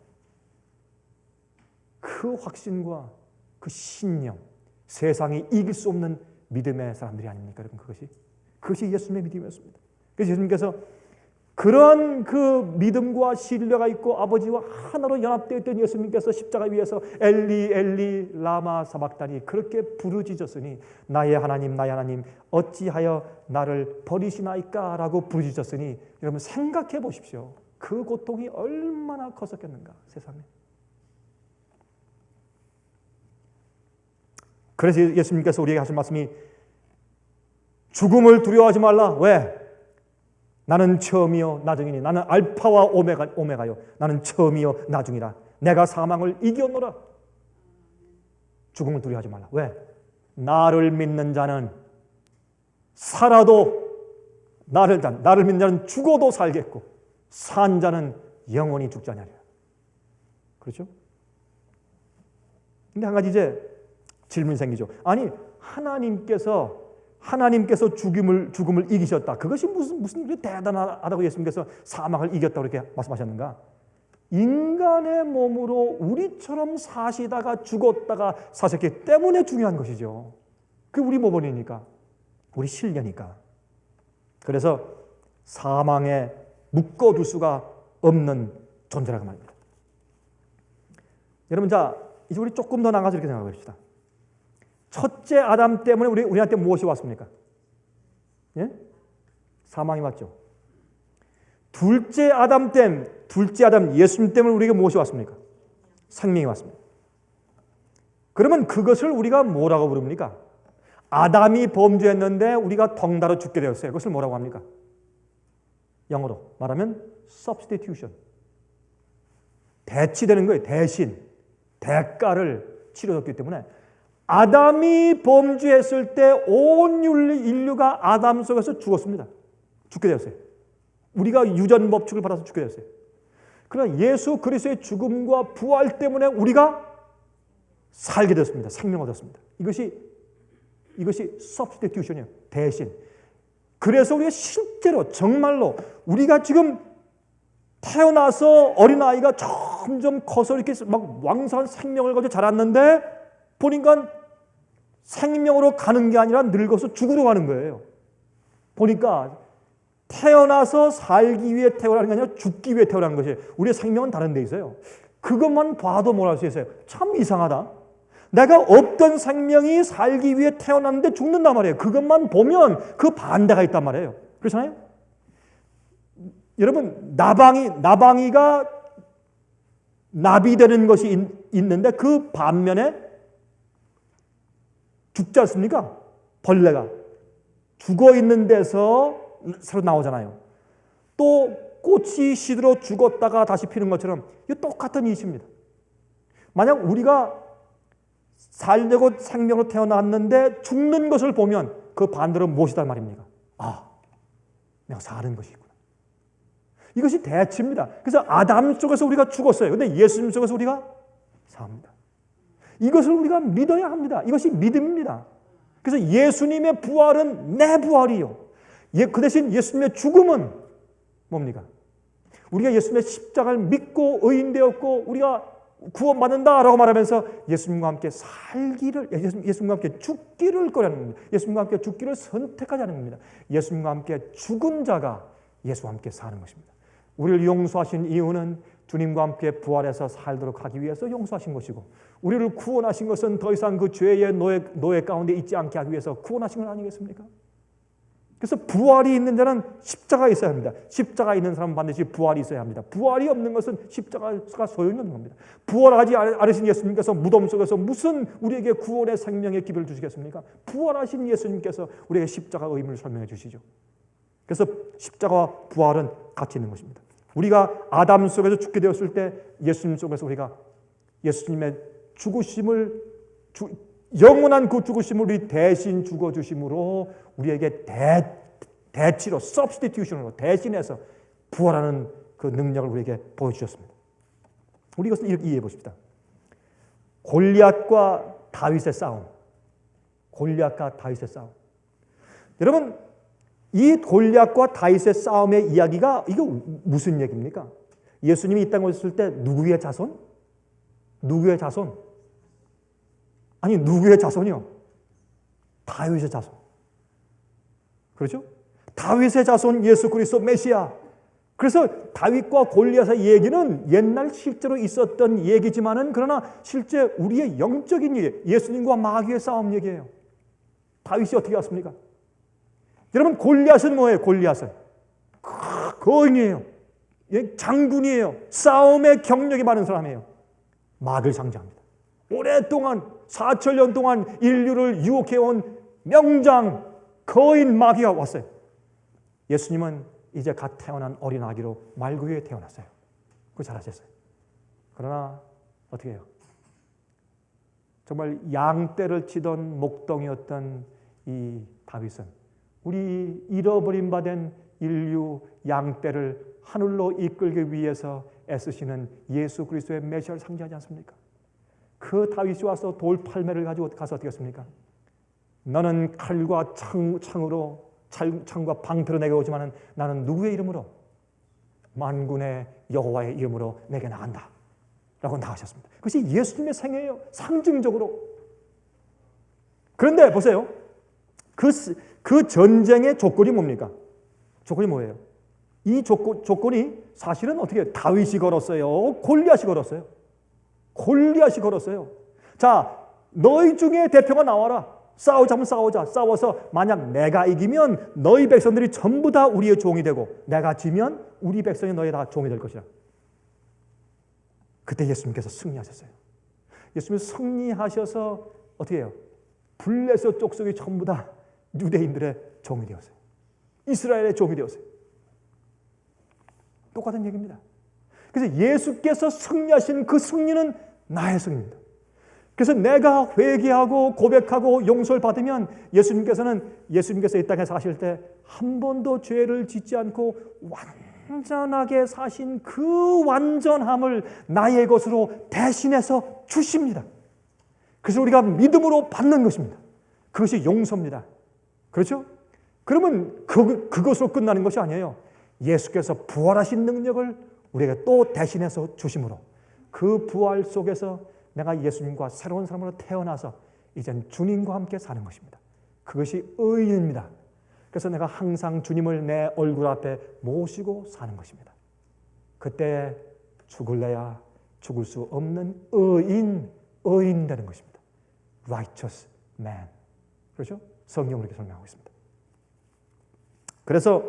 그 확신과 그 신념, 세상이 이길 수 없는 믿음의 사람들이 아닙니까? 여러분, 그것이 예수님의 믿음이었습니다. 그래서 예수님께서 그런 그 믿음과 신뢰가 있고 아버지와 하나로 연합되어 있던 예수님께서 십자가 위에서 엘리 엘리 라마 사박다니 그렇게 부르짖었으니 나의 하나님 어찌하여 나를 버리시나이까 라고 부르짖었으니, 여러분 생각해 보십시오. 그 고통이 얼마나 컸었겠는가 세상에. 그래서 예수님께서 우리에게 하신 말씀이 죽음을 두려워하지 말라. 왜? 나는 처음이요 나중이니 나는 알파와 오메가요 나는 처음이요 나중이라. 내가 사망을 이겼노라. 죽음을 두려워하지 말라. 왜? 나를 믿는 자는 살아도 나를 믿는 자는 죽어도 살겠고 산 자는 영원히 죽지 아니하리라. 그렇죠? 근데 한 가지 이제 질문이 생기죠. 아니, 하나님께서 하나님께서 죽음을 이기셨다. 그것이 무슨 일이 대단하다고 예수님께서 사망을 이겼다고 이렇게 말씀하셨는가? 인간의 몸으로 우리처럼 사시다가 죽었다가 사셨기 때문에 중요한 것이죠. 그게 우리 모범이니까, 우리 실려니까. 그래서 사망에 묶어둘 수가 없는 존재라고 말입니다. 여러분, 자, 이제 우리 조금 더 나가서 이렇게 생각해 봅시다. 첫째 아담 때문에 우리한테 무엇이 왔습니까? 예? 사망이 왔죠. 둘째 아담 예수님 때문에 우리에게 무엇이 왔습니까? 생명이 왔습니다. 그러면 그것을 우리가 뭐라고 부릅니까? 아담이 범죄했는데 우리가 덩달아 죽게 되었어요. 그것을 뭐라고 합니까? 영어로 말하면 substitution. 대치되는 거예요. 대신. 대가를 치러졌기 때문에 아담이 범죄했을 때 온 인류가 아담 속에서 죽었습니다. 죽게 되었어요. 우리가 유전 법칙을 받아서 죽게 되었어요. 그러나 예수 그리스도의 죽음과 부활 때문에 우리가 살게 되었습니다. 생명을 얻었습니다. 이것이 substitution이에요. 대신. 그래서 우리가 실제로 정말로 우리가 지금 태어나서 어린아이가 점점 커서 이렇게 막 왕성한 생명을 가지고 자랐는데 보니까 생명으로 가는 게 아니라 늙어서 죽으러 가는 거예요. 보니까 태어나서 살기 위해 태어나는 게 아니라 죽기 위해 태어나는 것이에요. 우리의 생명은 다른 데 있어요. 그것만 봐도 뭘 할 수 있어요. 참 이상하다. 내가 없던 생명이 살기 위해 태어났는데 죽는단 말이에요. 그것만 보면 그 반대가 있단 말이에요. 그렇잖아요? 여러분, 나방이가 나비되는 것이 있는데 그 반면에 죽지 않습니까? 벌레가 죽어 있는 데서 새로 나오잖아요. 또 꽃이 시들어 죽었다가 다시 피는 것처럼 이 똑같은 이치입니다. 만약 우리가 살려고 생명으로 태어났는데 죽는 것을 보면 그 반대로 무엇이다 말입니까? 아, 내가 사는 것이 있구나. 이것이 대치입니다. 그래서 아담 속에서 우리가 죽었어요. 그런데 예수님 속에서 우리가 삽니다. 이것을 우리가 믿어야 합니다. 이것이 믿음입니다. 그래서 예수님의 부활은 내 부활이요. 그 대신 예수님의 죽음은 뭡니까? 우리가 예수님의 십자가를 믿고 의인되었고 우리가 구원받는다라고 말하면서 예수님과 함께 살기를, 예수님과 함께 죽기를 꺼려하는 겁니다. 예수님과 함께 죽기를 선택하자는 겁니다. 예수님과 함께 죽은 자가 예수와 함께 사는 것입니다. 우리를 용서하신 이유는 주님과 함께 부활해서 살도록 하기 위해서 용서하신 것이고, 우리를 구원하신 것은 더 이상 그 죄의 노예 가운데 있지 않게 하기 위해서 구원하신 것 아니겠습니까? 그래서 부활이 있는 자는 십자가가 있어야 합니다. 십자가 있는 사람은 반드시 부활이 있어야 합니다. 부활이 없는 것은 십자가가 소용이 없는 겁니다. 부활하지 않으신 예수님께서 무덤 속에서 무슨 우리에게 구원의 생명의 기별을 주시겠습니까? 부활하신 예수님께서 우리에게 십자가의 의미를 설명해 주시죠. 그래서 십자가와 부활은 같이 있는 것입니다. 우리가 아담 속에서 죽게 되었을 때 예수님 속에서 우리가 예수님의 죽으심을 영원한 그 죽으심을 우리 대신 죽어주심으로 우리에게 대치로 substitution으로 대신해서 부활하는 그 능력을 우리에게 보여주셨습니다. 우리 이것을 이렇게 이해해 보십시다. 골리앗과 다윗의 싸움. 골리앗과 다윗의 싸움. 여러분, 이 골리앗과 다윗의 싸움의 이야기가 이거 무슨 얘기입니까? 예수님이 이 땅에 오셨을 때 누구의 자손? 누구의 자손? 아니, 누구의 자손이요? 다윗의 자손. 그렇죠? 다윗의 자손 예수 그리스도 메시아. 그래서 다윗과 골리앗의 얘기는 옛날 실제로 있었던 얘기지만은 그러나 실제 우리의 영적인 얘기, 예수님과 마귀의 싸움 얘기예요. 다윗이 어떻게 왔습니까? 여러분, 골리앗은 뭐예요? 골리앗은 거인이에요. 장군이에요. 싸움의 경력이 많은 사람이에요. 마귀를 상징합니다. 오랫동안 4,000년 동안 인류를 유혹해온 명장 거인 마귀가 왔어요. 예수님은 이제 갓 태어난 어린 아기로 말구유에 태어났어요. 그거 잘하셨어요. 그러나 어떻게 해요? 정말 양떼를 치던 목동이었던 이 다윗은 우리 잃어버린 바 된 인류 양떼를 하늘로 이끌기 위해서 애쓰시는 예수 그리스도의 메시아를 상징하지 않습니까? 그 다윗이 와서 돌팔매를 가지고 가서 어떻게 했습니까? 너는 칼과 창과 방패로 내게 오지만은 나는 누구의 이름으로? 만군의 여호와의 이름으로 내게 나간다 라고 나가셨습니다. 그것이 예수님의 생애예요. 상징적으로. 그런데 보세요. 그 전쟁의 조건이 뭡니까? 조건이 뭐예요? 이 조건이 사실은 어떻게 다윗이 걸었어요? 골리앗이 걸었어요? 골리앗이 걸었어요. 자, 너희 중에 대표가 나와라. 싸우자면 싸우자. 싸워서 만약 내가 이기면 너희 백성들이 전부 다 우리의 종이 되고 내가 지면 우리 백성이 너희 다 종이 될 것이라. 그때 예수님께서 승리하셨어요. 예수님이 승리하셔서 어떻게 해요? 블레셋 족속이 전부 다 유대인들의 종이 되었어요. 이스라엘의 종이 되었어요. 똑같은 얘기입니다. 그래서 예수께서 승리하신 그 승리는 나의 승리입니다. 그래서 내가 회개하고 고백하고 용서를 받으면 예수님께서 이 땅에 사실 때 한 번도 죄를 짓지 않고 완전하게 사신 그 완전함을 나의 것으로 대신해서 주십니다. 그래서 우리가 믿음으로 받는 것입니다. 그것이 용서입니다. 그렇죠? 그러면 그것으로 끝나는 것이 아니에요. 예수께서 부활하신 능력을 우리에게 또 대신해서 주심으로 그 부활 속에서 내가 예수님과 새로운 사람으로 태어나서 이젠 주님과 함께 사는 것입니다. 그것이 의인입니다. 그래서 내가 항상 주님을 내 얼굴 앞에 모시고 사는 것입니다. 그때 죽을래야 죽을 수 없는 의인 되는 것입니다. Righteous man. 그렇죠? 성경으로 이렇게 설명하고 있습니다. 그래서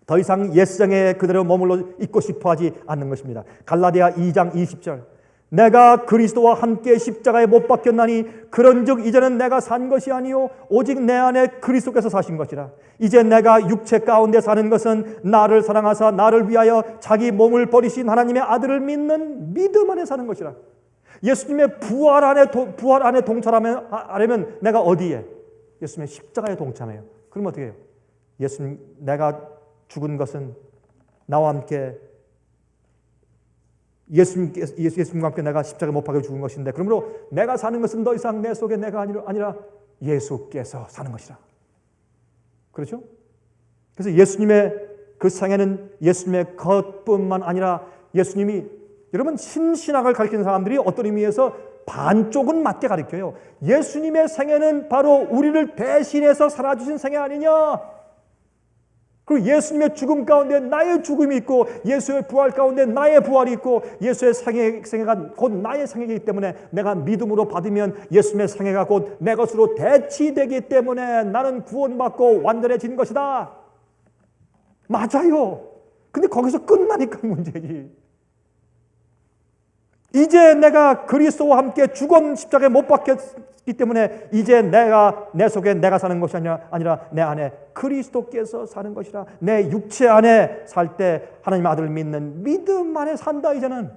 더 이상 옛생에 그대로 머물러 있고 싶어 하지 않는 것입니다. 갈라디아 2장 20절. 내가 그리스도와 함께 십자가에 못 박혔나니 그런즉 이제는 내가 산 것이 아니요 오직 내 안에 그리스도께서 사신 것이라. 이제 내가 육체 가운데 사는 것은 나를 사랑하사 나를 위하여 자기 몸을 버리신 하나님의 아들을 믿는 믿음 안에 사는 것이라. 예수님의 부활 안에 동참하려면 내가 어디에? 예수님의 십자가에 동참해요. 그럼 어떻게 해요? 예수님, 내가 죽은 것은 나와 함께 예수님과 함께 내가 십자가에 못 박혀 죽은 것인데, 그러므로 내가 사는 것은 더 이상 내 속에 내가 아니라 예수께서 사는 것이라. 그렇죠? 그래서 예수님의 그 생애는 예수님의 것뿐만 아니라 예수님이, 여러분, 신신학을 가르치는 사람들이 어떤 의미에서 반쪽은 맞게 가르쳐요. 예수님의 생애는 바로 우리를 대신해서 살아주신 생애 아니냐? 그리고 예수님의 죽음 가운데 나의 죽음이 있고 예수의 부활 가운데 나의 부활이 있고 예수의 생애가 곧 나의 생애이기 때문에 내가 믿음으로 받으면 예수님의 생애가 곧 내 것으로 대치되기 때문에 나는 구원받고 완전해진 것이다. 맞아요. 근데 거기서 끝나니까 문제지. 이제 내가 그리스도와 함께 죽은 십자가에 못 박혔기 때문에 이제 내 속에 내가 사는 것이 아니라 내 안에 그리스도께서 사는 것이라. 내 육체 안에 살 때 하나님 아들을 믿는 믿음 안에 산다. 이제는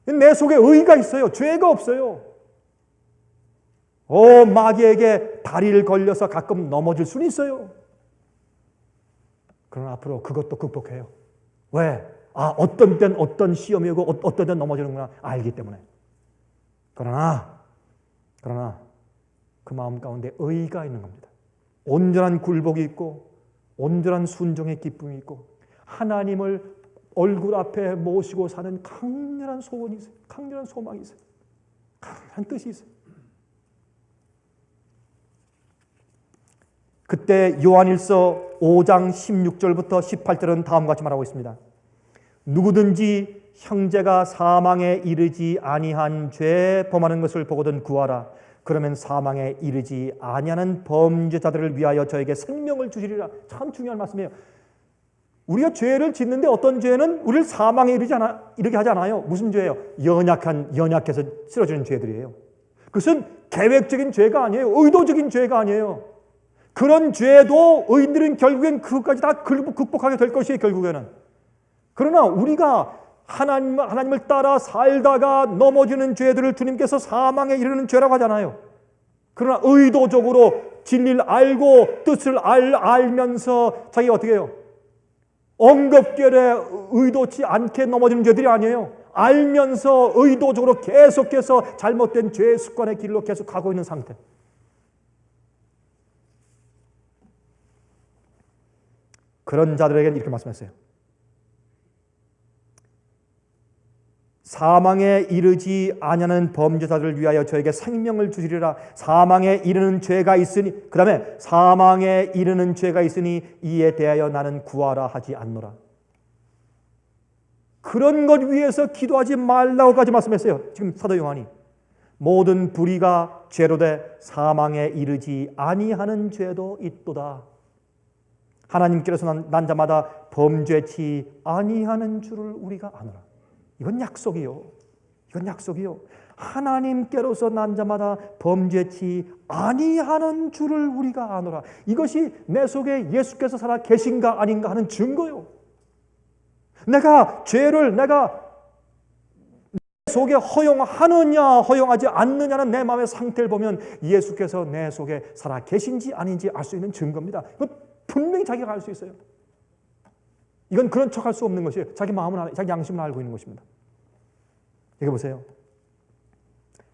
내 속에 의가 있어요. 죄가 없어요. 마귀에게 다리를 걸려서 가끔 넘어질 수는 있어요. 그러나 앞으로 그것도 극복해요. 왜? 어떤 땐 어떤 시험이 오고 어떤 땐 넘어지는구나 알기 때문에. 그러나 그 마음 가운데 의가 있는 겁니다. 온전한 굴복이 있고 온전한 순종의 기쁨이 있고 하나님을 얼굴 앞에 모시고 사는 강렬한 소원이 있어요. 강렬한 소망이 있어요. 강렬한 뜻이 있어요. 그때 요한일서 5장 16절부터 18절은 다음과 같이 말하고 있습니다. 누구든지 형제가 사망에 이르지 아니한 죄 범하는 것을 보거든 구하라. 그러면 사망에 이르지 아니하는 범죄자들을 위하여 저에게 생명을 주시리라. 참 중요한 말씀이에요. 우리가 죄를 짓는데 어떤 죄는 우리를 사망에 이르게 하지 않아요. 무슨 죄예요? 연약해서 쓰러지는 죄들이에요. 그것은 계획적인 죄가 아니에요. 의도적인 죄가 아니에요. 그런 죄도 의인들은 결국엔 그것까지 다 극복하게 될 것이에요. 결국에는. 그러나 우리가 하나님을 따라 살다가 넘어지는 죄들을 주님께서 사망에 이르는 죄라고 하잖아요. 그러나 의도적으로 진리를 알고 뜻을 알면서 자기가 어떻게 해요? 엉겁결에 의도치 않게 넘어지는 죄들이 아니에요. 알면서 의도적으로 계속해서 잘못된 죄의 습관의 길로 계속 가고 있는 상태. 그런 자들에게는 이렇게 말씀했어요. 사망에 이르지 아니하는 범죄자들을 위하여 저에게 생명을 주시리라. 사망에 이르는 죄가 있으니, 그 다음에 사망에 이르는 죄가 있으니 이에 대하여 나는 구하라 하지 않노라. 그런 것 위해서 기도하지 말라고까지 말씀했어요. 지금 사도 요한이 모든 불의가 죄로 돼 사망에 이르지 아니하는 죄도 있도다. 하나님께서 난 자마다 범죄치 아니하는 줄을 우리가 아노라. 이건 약속이요. 이건 약속이요. 하나님께로서 난 자마다 범죄치 아니하는 줄을 우리가 아노라. 이것이 내 속에 예수께서 살아 계신가 아닌가 하는 증거요. 내가 죄를 내가 내 속에 허용하느냐 허용하지 않느냐는 내 마음의 상태를 보면 예수께서 내 속에 살아 계신지 아닌지 알 수 있는 증거입니다. 이건 분명히 자기가 알 수 있어요. 이건 그런 척할 수 없는 것이에요. 자기 마음은, 자기 양심을 알고 있는 것입니다. 여기 보세요.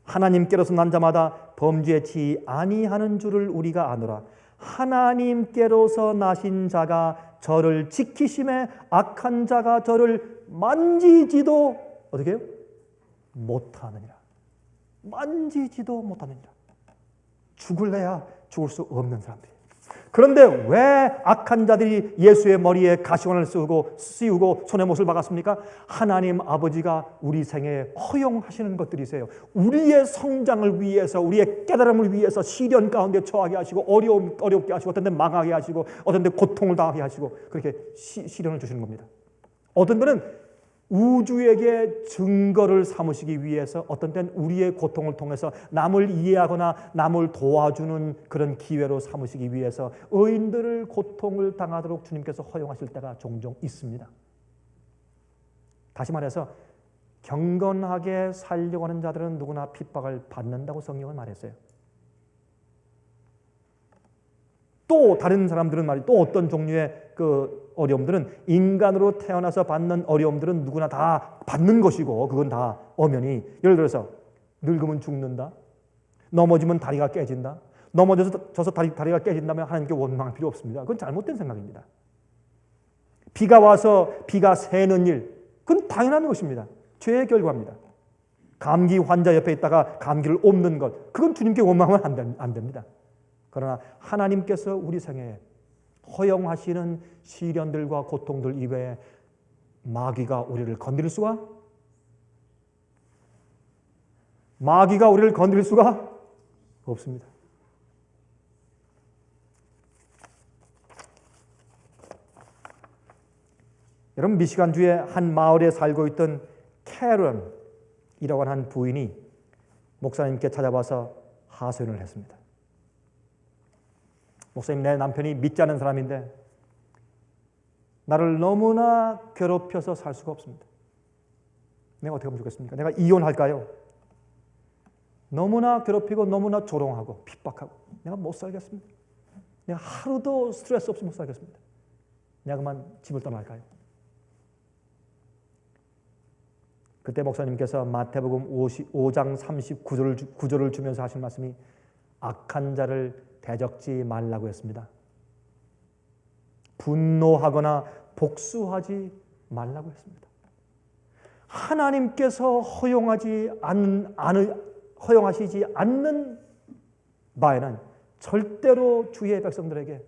하나님께로서 난 자마다 범죄치 아니하는 줄을 우리가 아노라. 하나님께로서 나신 자가 저를 지키심에 악한 자가 저를 만지지도 어떻게 해요? 못하느니라. 만지지도 못하느니라. 죽을래야 죽을 수 없는 사람들이에요. 그런데 왜 악한 자들이 예수의 머리에 가시관을 씌우고 손에 못을 박았습니까? 하나님 아버지가 우리 생에 허용하시는 것들이세요. 우리의 성장을 위해서, 우리의 깨달음을 위해서 시련 가운데 처하게 하시고 어렵게 하시고 어떤 데 망하게 하시고 어떤 데 고통을 당하게 하시고 그렇게 시련을 주시는 겁니다. 어떤 분은 우주에게 증거를 삼으시기 위해서 어떤 때는 우리의 고통을 통해서 남을 이해하거나 남을 도와주는 그런 기회로 삼으시기 위해서 의인들을 고통을 당하도록 주님께서 허용하실 때가 종종 있습니다. 다시 말해서 경건하게 살려고 하는 자들은 누구나 핍박을 받는다고 성경은 말했어요. 또 다른 사람들은 말이 또 어떤 종류의 그 어려움들은 인간으로 태어나서 받는 어려움들은 누구나 다 받는 것이고 그건 다 엄연히 예를 들어서 늙으면 죽는다. 넘어지면 다리가 깨진다. 넘어져서 다리가 깨진다면 하나님께 원망할 필요 없습니다. 그건 잘못된 생각입니다. 비가 와서 비가 새는 일 그건 당연한 것입니다. 죄의 결과입니다. 감기 환자 옆에 있다가 감기를 옮는 것 그건 주님께 원망하면 안 됩니다. 그러나 하나님께서 우리 생에 허용하시는 시련들과 고통들 이외에 마귀가 우리를 건드릴 수가 없습니다. 여러분 미시간주의 한 마을에 살고 있던 캐런이라고 하는 부인이 목사님께 찾아와서 하소연을 했습니다. 목사님, 내 남편이 믿지 않는 사람인데 나를 너무나 괴롭혀서 살 수가 없습니다. 내가 어떻게 하면 좋겠습니까? 내가 이혼할까요? 너무나 괴롭히고 너무나 조롱하고 핍박하고 내가 못 살겠습니다. 내가 하루도 스트레스 없이 못 살겠습니다. 내가 그만 집을 떠날까요? 그때 목사님께서 마태복음 5장 39절을 주면서 하신 말씀이 악한 자를 대적지 말라고 했습니다. 분노하거나 복수하지 말라고 했습니다. 하나님께서 허용하시지 않는 바에는 절대로 주의 백성들에게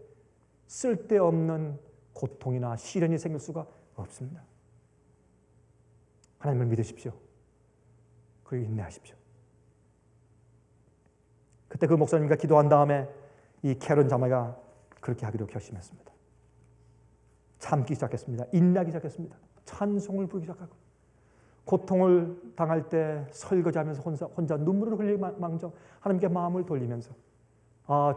쓸데없는 고통이나 시련이 생길 수가 없습니다. 하나님을 믿으십시오. 그리고 인내하십시오. 그때 그 목사님과 기도한 다음에 이 캐런 자매가 그렇게 하기로 결심했습니다. 참기 시작했습니다. 인내하기 시작했습니다. 찬송을 부르기 시작하고 고통을 당할 때 설거지하면서 혼자 눈물을 흘리망정 하나님께 마음을 돌리면서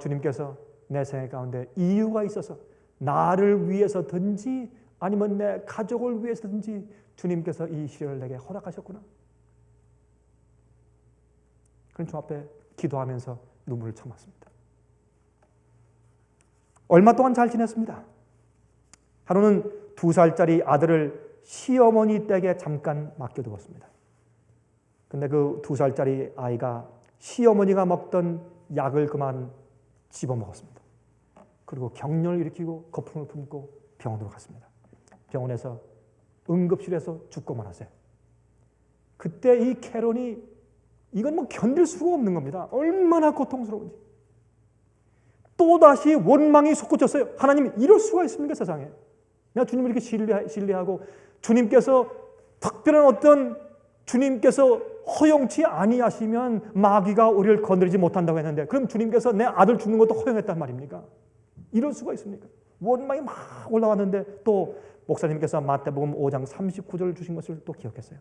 주님께서 내 생애 가운데 이유가 있어서 나를 위해서든지 아니면 내 가족을 위해서든지 주님께서 이 시련을 내게 허락하셨구나. 그런 주 앞에 기도하면서 눈물을 참았습니다. 얼마 동안 잘 지냈습니다. 하루는 2살짜리 아들을 시어머니 댁에 잠깐 맡겨두었습니다. 근데 그 2살짜리 아이가 시어머니가 먹던 약을 그만 집어먹었습니다. 그리고 격렬을 일으키고 거품을 품고 병원으로 갔습니다. 병원에서 응급실에서 죽고 말았어요. 그때 이 캐런이 이건 뭐 견딜 수가 없는 겁니다. 얼마나 고통스러운지. 또다시 원망이 솟구쳤어요. 하나님, 이럴 수가 있습니까, 세상에? 내가 주님을 이렇게 신뢰하고 주님께서 특별한 어떤 주님께서 허용치 아니하시면 마귀가 우리를 건드리지 못한다고 했는데, 그럼 주님께서 내 아들 죽는 것도 허용했단 말입니까? 이럴 수가 있습니까? 원망이 막 올라왔는데 또 목사님께서 마태복음 5장 39절을 주신 것을 또 기억했어요.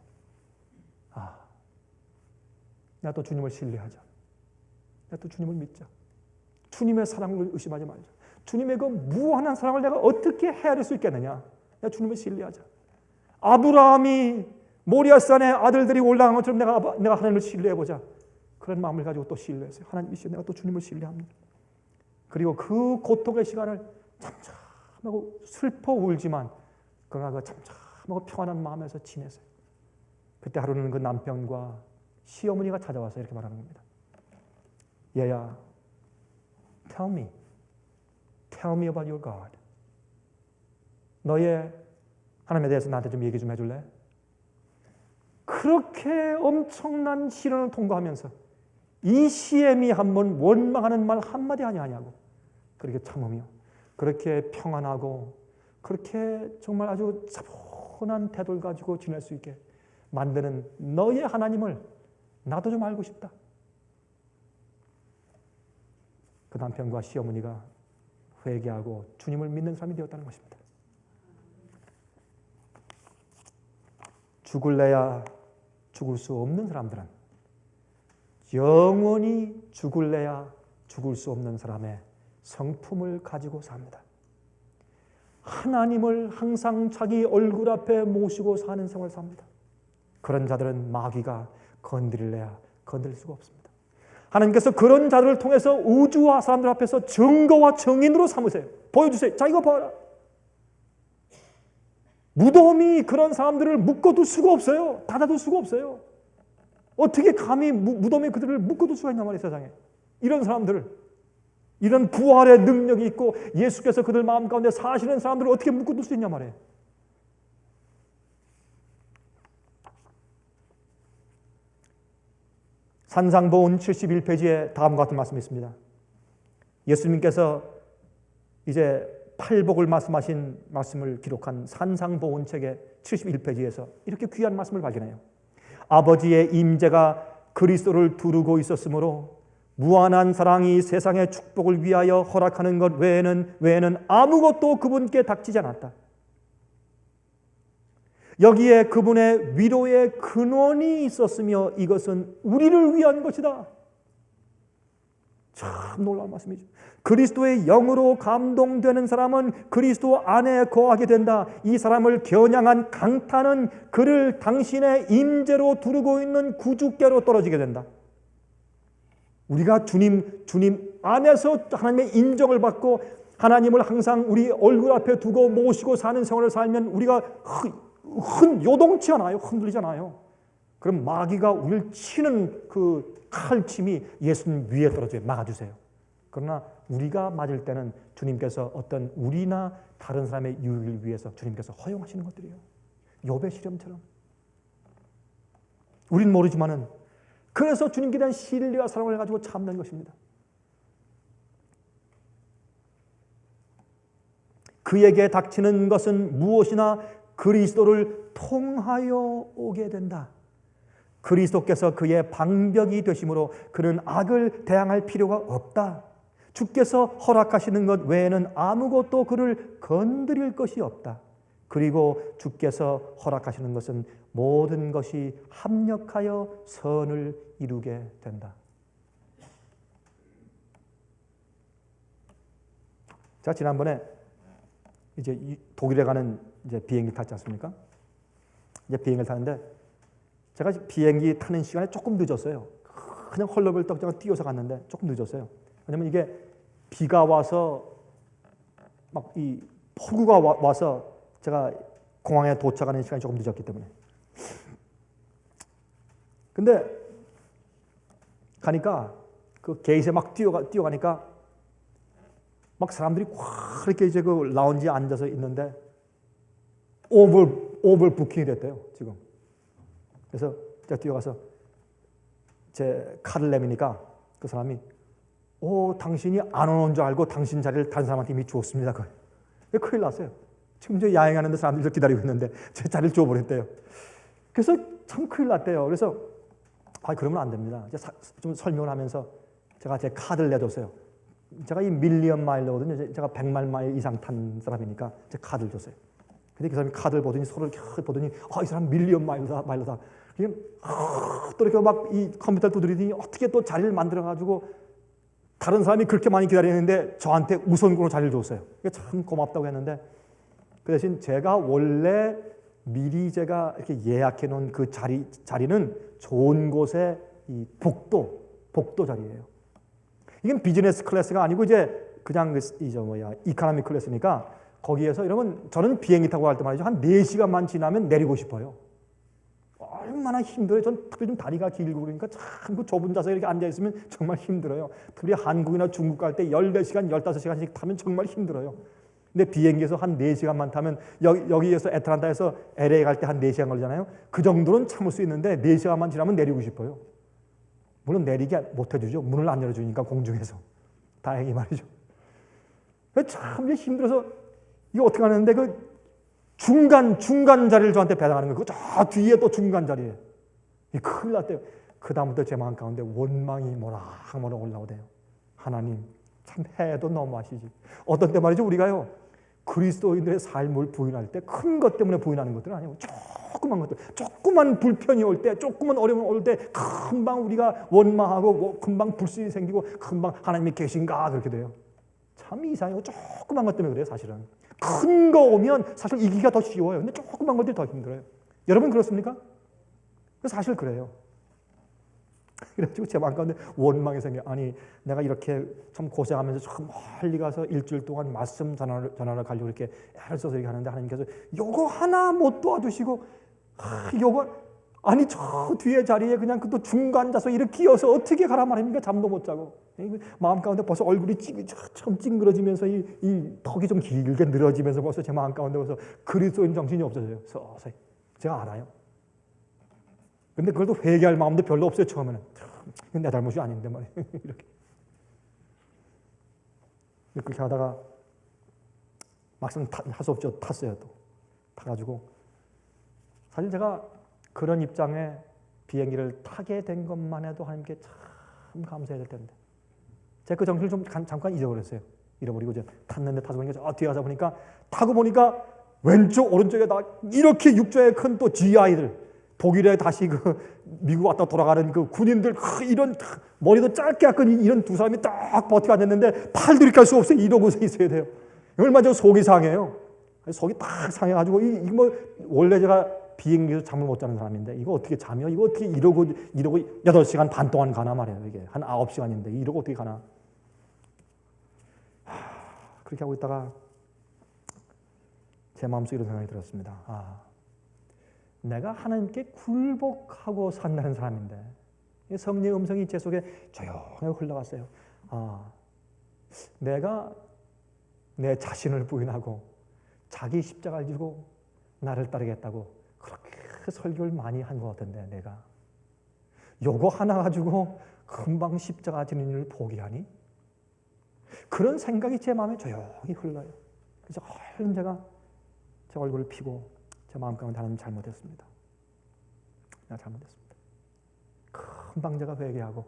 내가 또 주님을 신뢰하자. 내가 또 주님을 믿자. 주님의 사랑을 의심하지 말자. 주님의 그 무한한 사랑을 내가 어떻게 헤아릴 수 있겠느냐. 내가 주님을 신뢰하자. 아브라함이 모리아산에 아들들이 올라간 것처럼 내가 하나님을 신뢰해보자. 그런 마음을 가지고 또 신뢰했어요. 하나님이시여, 내가 또 주님을 신뢰합니다. 그리고 그 고통의 시간을 참참하고 슬퍼 울지만 그러나 그 참참하고 평안한 마음에서 지냈어요. 그때 하루는 그 남편과 시어머니가 찾아와서 이렇게 말하는 겁니다. 얘야, tell me about your God. 너의 하나님에 대해서 나한테 좀 얘기 좀 해줄래? 그렇게 엄청난 시련을 통과하면서 이 시엠이 한번 원망하는 말 한마디 아니하냐고 그렇게 참으며 그렇게 평안하고 그렇게 정말 아주 차분한 태도를 가지고 지낼 수 있게 만드는 너의 하나님을 나도 좀 알고 싶다. 그 남편과 시어머니가 회개하고 주님을 믿는 사람이 되었다는 것입니다. 죽을래야 죽을 수 없는 사람들은 영원히 죽을래야 죽을 수 없는 사람의 성품을 가지고 삽니다. 하나님을 항상 자기 얼굴 앞에 모시고 사는 생활을 삽니다. 그런 자들은 마귀가 건드릴래야 건드릴 수가 없습니다. 하나님께서 그런 자들을 통해서 우주와 사람들 앞에서 증거와 증인으로 삼으세요. 보여주세요. 자, 이거 봐라. 무덤이 그런 사람들을 묶어둘 수가 없어요. 닫아둘 수가 없어요. 어떻게 감히 무덤에 그들을 묶어둘 수가 있냐 말이에요, 세상에. 이런 사람들을, 이런 부활의 능력이 있고 예수께서 그들 마음 가운데 사시는 사람들을 어떻게 묶어둘 수 있냐 말이에요. 산상보훈 71페이지에 다음과 같은 말씀이 있습니다. 예수님께서 이제 팔복을 말씀하신 말씀을 기록한 산상보훈 책의 71페이지에서 이렇게 귀한 말씀을 발견해요. 아버지의 임재가 그리스도를 두르고 있었으므로 무한한 사랑이 세상의 축복을 위하여 허락하는 것 외에는 아무것도 그분께 닥치지 않았다. 여기에 그분의 위로의 근원이 있었으며 이것은 우리를 위한 것이다. 참 놀라운 말씀이죠. 그리스도의 영으로 감동되는 사람은 그리스도 안에 거하게 된다. 이 사람을 겨냥한 강타는 그를 당신의 임재로 두르고 있는 구주께로 떨어지게 된다. 우리가 주님 안에서 하나님의 인정을 받고 하나님을 항상 우리 얼굴 앞에 두고 모시고 사는 생활을 살면 우리가 요동치 않아요. 흔들리지 않아요. 그럼 마귀가 우리를 치는 그 칼침이 예수님 위에 떨어져 막아주세요. 그러나 우리가 맞을 때는 주님께서 어떤 우리나 다른 사람의 유익을 위해서 주님께서 허용하시는 것들이에요. 욥의 시련처럼. 우린 모르지만은 그래서 주님께 대한 신뢰와 사랑을 가지고 참는 것입니다. 그에게 닥치는 것은 무엇이나 그리스도를 통하여 오게 된다. 그리스도께서 그의 방벽이 되심으로 그는 악을 대항할 필요가 없다. 주께서 허락하시는 것 외에는 아무것도 그를 건드릴 것이 없다. 그리고 주께서 허락하시는 것은 모든 것이 합력하여 선을 이루게 된다. 자, 지난번에 이제 독일에 가는 이제 비행기 탔지 않습니까? 이제 비행기를 타는데 제가 비행기 타는 시간에 조금 늦었어요. 그냥 헐레벌떡 제가 뛰어서 갔는데 조금 늦었어요. 왜냐면 이게 비가 와서 막 이 폭우가 와서 제가 공항에 도착하는 시간이 조금 늦었기 때문에. 근데 가니까 그 게이트에 막 뛰어가니까 막 사람들이 꽉 이렇게 이제 그 라운지에 앉아서 있는데 오버 부킹이 됐대요, 지금. 그래서 제가 뛰어가서 제 카드를 내미니까 그 사람이 당신이 안 오는 줄 알고 당신 자리를 다른 사람한테 이미 주었습니다. 큰일 났어요. 지금 저 야행하는데 사람들이 기다리고 있는데 제 자리를 줘버렸대요. 그래서 참 큰일 났대요. 그래서 그러면 안 됩니다. 좀 설명을 하면서 제가 제 카드를 내줬어요. 제가 이 밀리언 마일러거든요. 제가 100만 마일 이상 탄 사람이니까 제 카드를 줬어요. 근데 그 사람이 카드를 보더니 서로를 보더니 이 사람 밀리언 마일러다. 또 이렇게 막 이 컴퓨터를 두드리더니 어떻게 또 자리를 만들어가지고 다른 사람이 그렇게 많이 기다리는데 저한테 우선권으로 자리를 줬어요. 참 고맙다고 했는데 그 대신 제가 원래 미리 제가 이렇게 예약해 놓은 그 자리는 좋은 곳의 이 복도 자리예요. 이건 비즈니스 클래스가 아니고 이제 그냥 이코노미 클래스니까 거기에서 여러분 저는 비행기 타고 갈 때 말이죠. 한 4시간만 지나면 내리고 싶어요. 얼마나 힘들어요. 전 특별히 좀 다리가 길고 그러니까 참 그 좁은 좌석에 이렇게 앉아있으면 정말 힘들어요. 특히 한국이나 중국 갈 때 14시간, 15시간씩 타면 정말 힘들어요. 근데 비행기에서 한 4시간만 타면 여기에서 애틀란타에서 LA 갈 때 한 4시간 걸리잖아요. 그 정도는 참을 수 있는데 4시간만 지나면 내리고 싶어요. 물론 내리게 못 해주죠. 문을 안 열어주니까 공중에서. 다행히 말이죠. 참 힘들어서 이거 어떻게 하는데 그 중간 자리를 저한테 배당하는 거예요. 저 뒤에 또 중간 자리에. 큰일 났대요. 그 다음부터 제 마음 가운데 원망이 모락모락 올라오대요. 하나님 참 해도 너무하시지. 어떤 때 말이죠. 우리가요. 그리스도인들의 삶을 부인할 때 큰 것 때문에 부인하는 것들은 아니고 조그만 것들, 조그만 불편이 올 때, 조그만 어려움이 올 때 금방 우리가 원망하고 금방 불신이 생기고 금방 하나님이 계신가 그렇게 돼요. 참 이상해요. 조그만 것 때문에 그래요. 사실은. 큰 거 오면 사실 이기기가 더 쉬워요. 근데 조그만 것들이 더 힘들어요. 여러분 그렇습니까? 사실 그래요. 그래가지고 제 마음 가운데 원망이 생겨요. 아니 내가 이렇게 참 고생하면서 참 멀리 가서 일주일 동안 말씀 전하러 가려고 이렇게 애를 써서 이렇게 하는데 하나님께서 요거 하나 못 도와주시고 요거 아니 저 뒤에 자리에 그냥 또 중간 자서 이렇게 끼어서 어떻게 가라 말입니까? 잠도 못 자고 마음 가운데 벌써 얼굴이 좀 찡그러지면서 이 턱이 좀 길게 늘어지면서 벌써 제 마음 가운데 벌써 그리스도인 정신이 없어져요. 서서히 제가 알아요. 근데 그걸 또 회개할 마음도 별로 없어요. 처음에는 이건 내 잘못이 아닌데 말이에요. 그렇게 하다가 막상 할 수 없죠. 탔어요. 또 타가지고 사실 제가 그런 입장에 비행기를 타게 된 것만 해도 하나님께 참 감사해야 될 텐데 제가 그 정신을 좀 잠깐 잊어버렸어요. 잃어버리고 이제 탔는데 타서 보니까 뒤에 가서 보니까 타고 보니까 왼쪽 오른쪽에 다 이렇게 육조에 큰 또 GI들 독일에 다시 미국 왔다 돌아가는 그 군인들 이런 머리도 짧게 깎은 이런 두 사람이 딱 버티고 앉았는데 팔도 이렇게 할 수 없어요. 이러고서 있어야 돼요. 얼마나 저 속이 상해요. 속이 딱 상해가지고 이거 뭐 원래 제가 비행기에서 잠을 못 자는 사람인데 이거 어떻게 잠이요? 이거 어떻게 이러고 8시간 반 동안 가나 말이에요. 이게 한 9시간인데 이러고 어떻게 가나. 그렇게 하고 있다가 제 마음속에 이런 생각이 들었습니다. 내가 하나님께 굴복하고 산다는 사람인데 성령의 음성이 제 속에 조용하게 흘러갔어요. 내가 내 자신을 부인하고 자기 십자가를 지고 나를 따르겠다고 그렇게 설교를 많이 한 것 같은데 내가 요거 하나 가지고 금방 십자가 지는 일을 포기하니? 그런 생각이 제 마음에 조용히 흘러요. 그래서 얼른 제가 제 얼굴을 피고 제 마음 가운데 하나님 잘못했습니다. 내가 잘못했습니다. 금방 제가 회개하고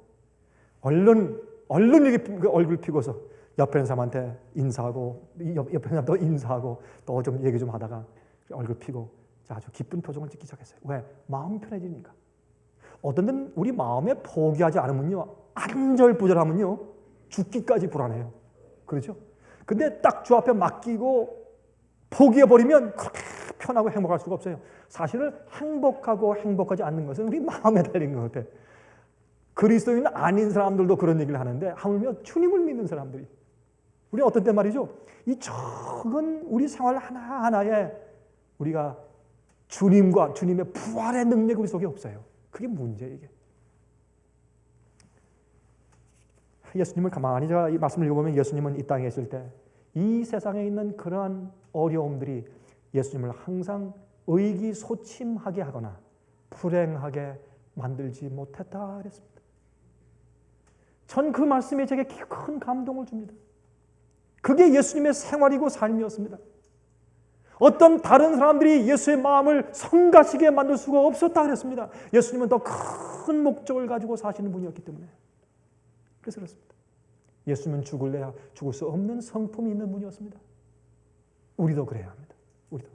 얼른 이렇게 얼굴 피고서 옆에 있는 사람한테 인사하고 옆에 있는 사람도 인사하고 또 좀 얘기 좀 하다가 얼굴 피고 아주 기쁜 표정을 짓기 시작했어요. 왜? 마음 편해지니까. 어떤 데는 우리 마음에 포기하지 않으면요 안절부절하면요 죽기까지 불안해요. 그렇죠? 근데 딱 주 앞에 맡기고 포기해버리면 그렇게 편하고 행복할 수가 없어요. 사실은 행복하고 행복하지 않는 것은 우리 마음에 달린 것 같아요. 그리스도인 아닌 사람들도 그런 얘기를 하는데 하물며 주님을 믿는 사람들이 우리 어떤 때 말이죠. 이 적은 우리 생활 하나하나에 우리가 주님과 주님의 부활의 능력이 우리 속에 없어요. 그게 문제예요. 이게. 예수님을 가만히 제가 이 말씀을 읽어보면 예수님은 이 땅에 있을 때 이 세상에 있는 그러한 어려움들이 예수님을 항상 의기소침하게 하거나 불행하게 만들지 못했다 그랬습니다. 전 그 말씀이 제게 큰 감동을 줍니다. 그게 예수님의 생활이고 삶이었습니다. 어떤 다른 사람들이 예수의 마음을 성가시게 만들 수가 없었다 그랬습니다. 예수님은 더 큰 목적을 가지고 사시는 분이었기 때문에 그래서 그렇습니다. 예수님은 죽을래야 죽을 수 없는 성품이 있는 분이었습니다. 우리도 그래야 합니다. 우리도.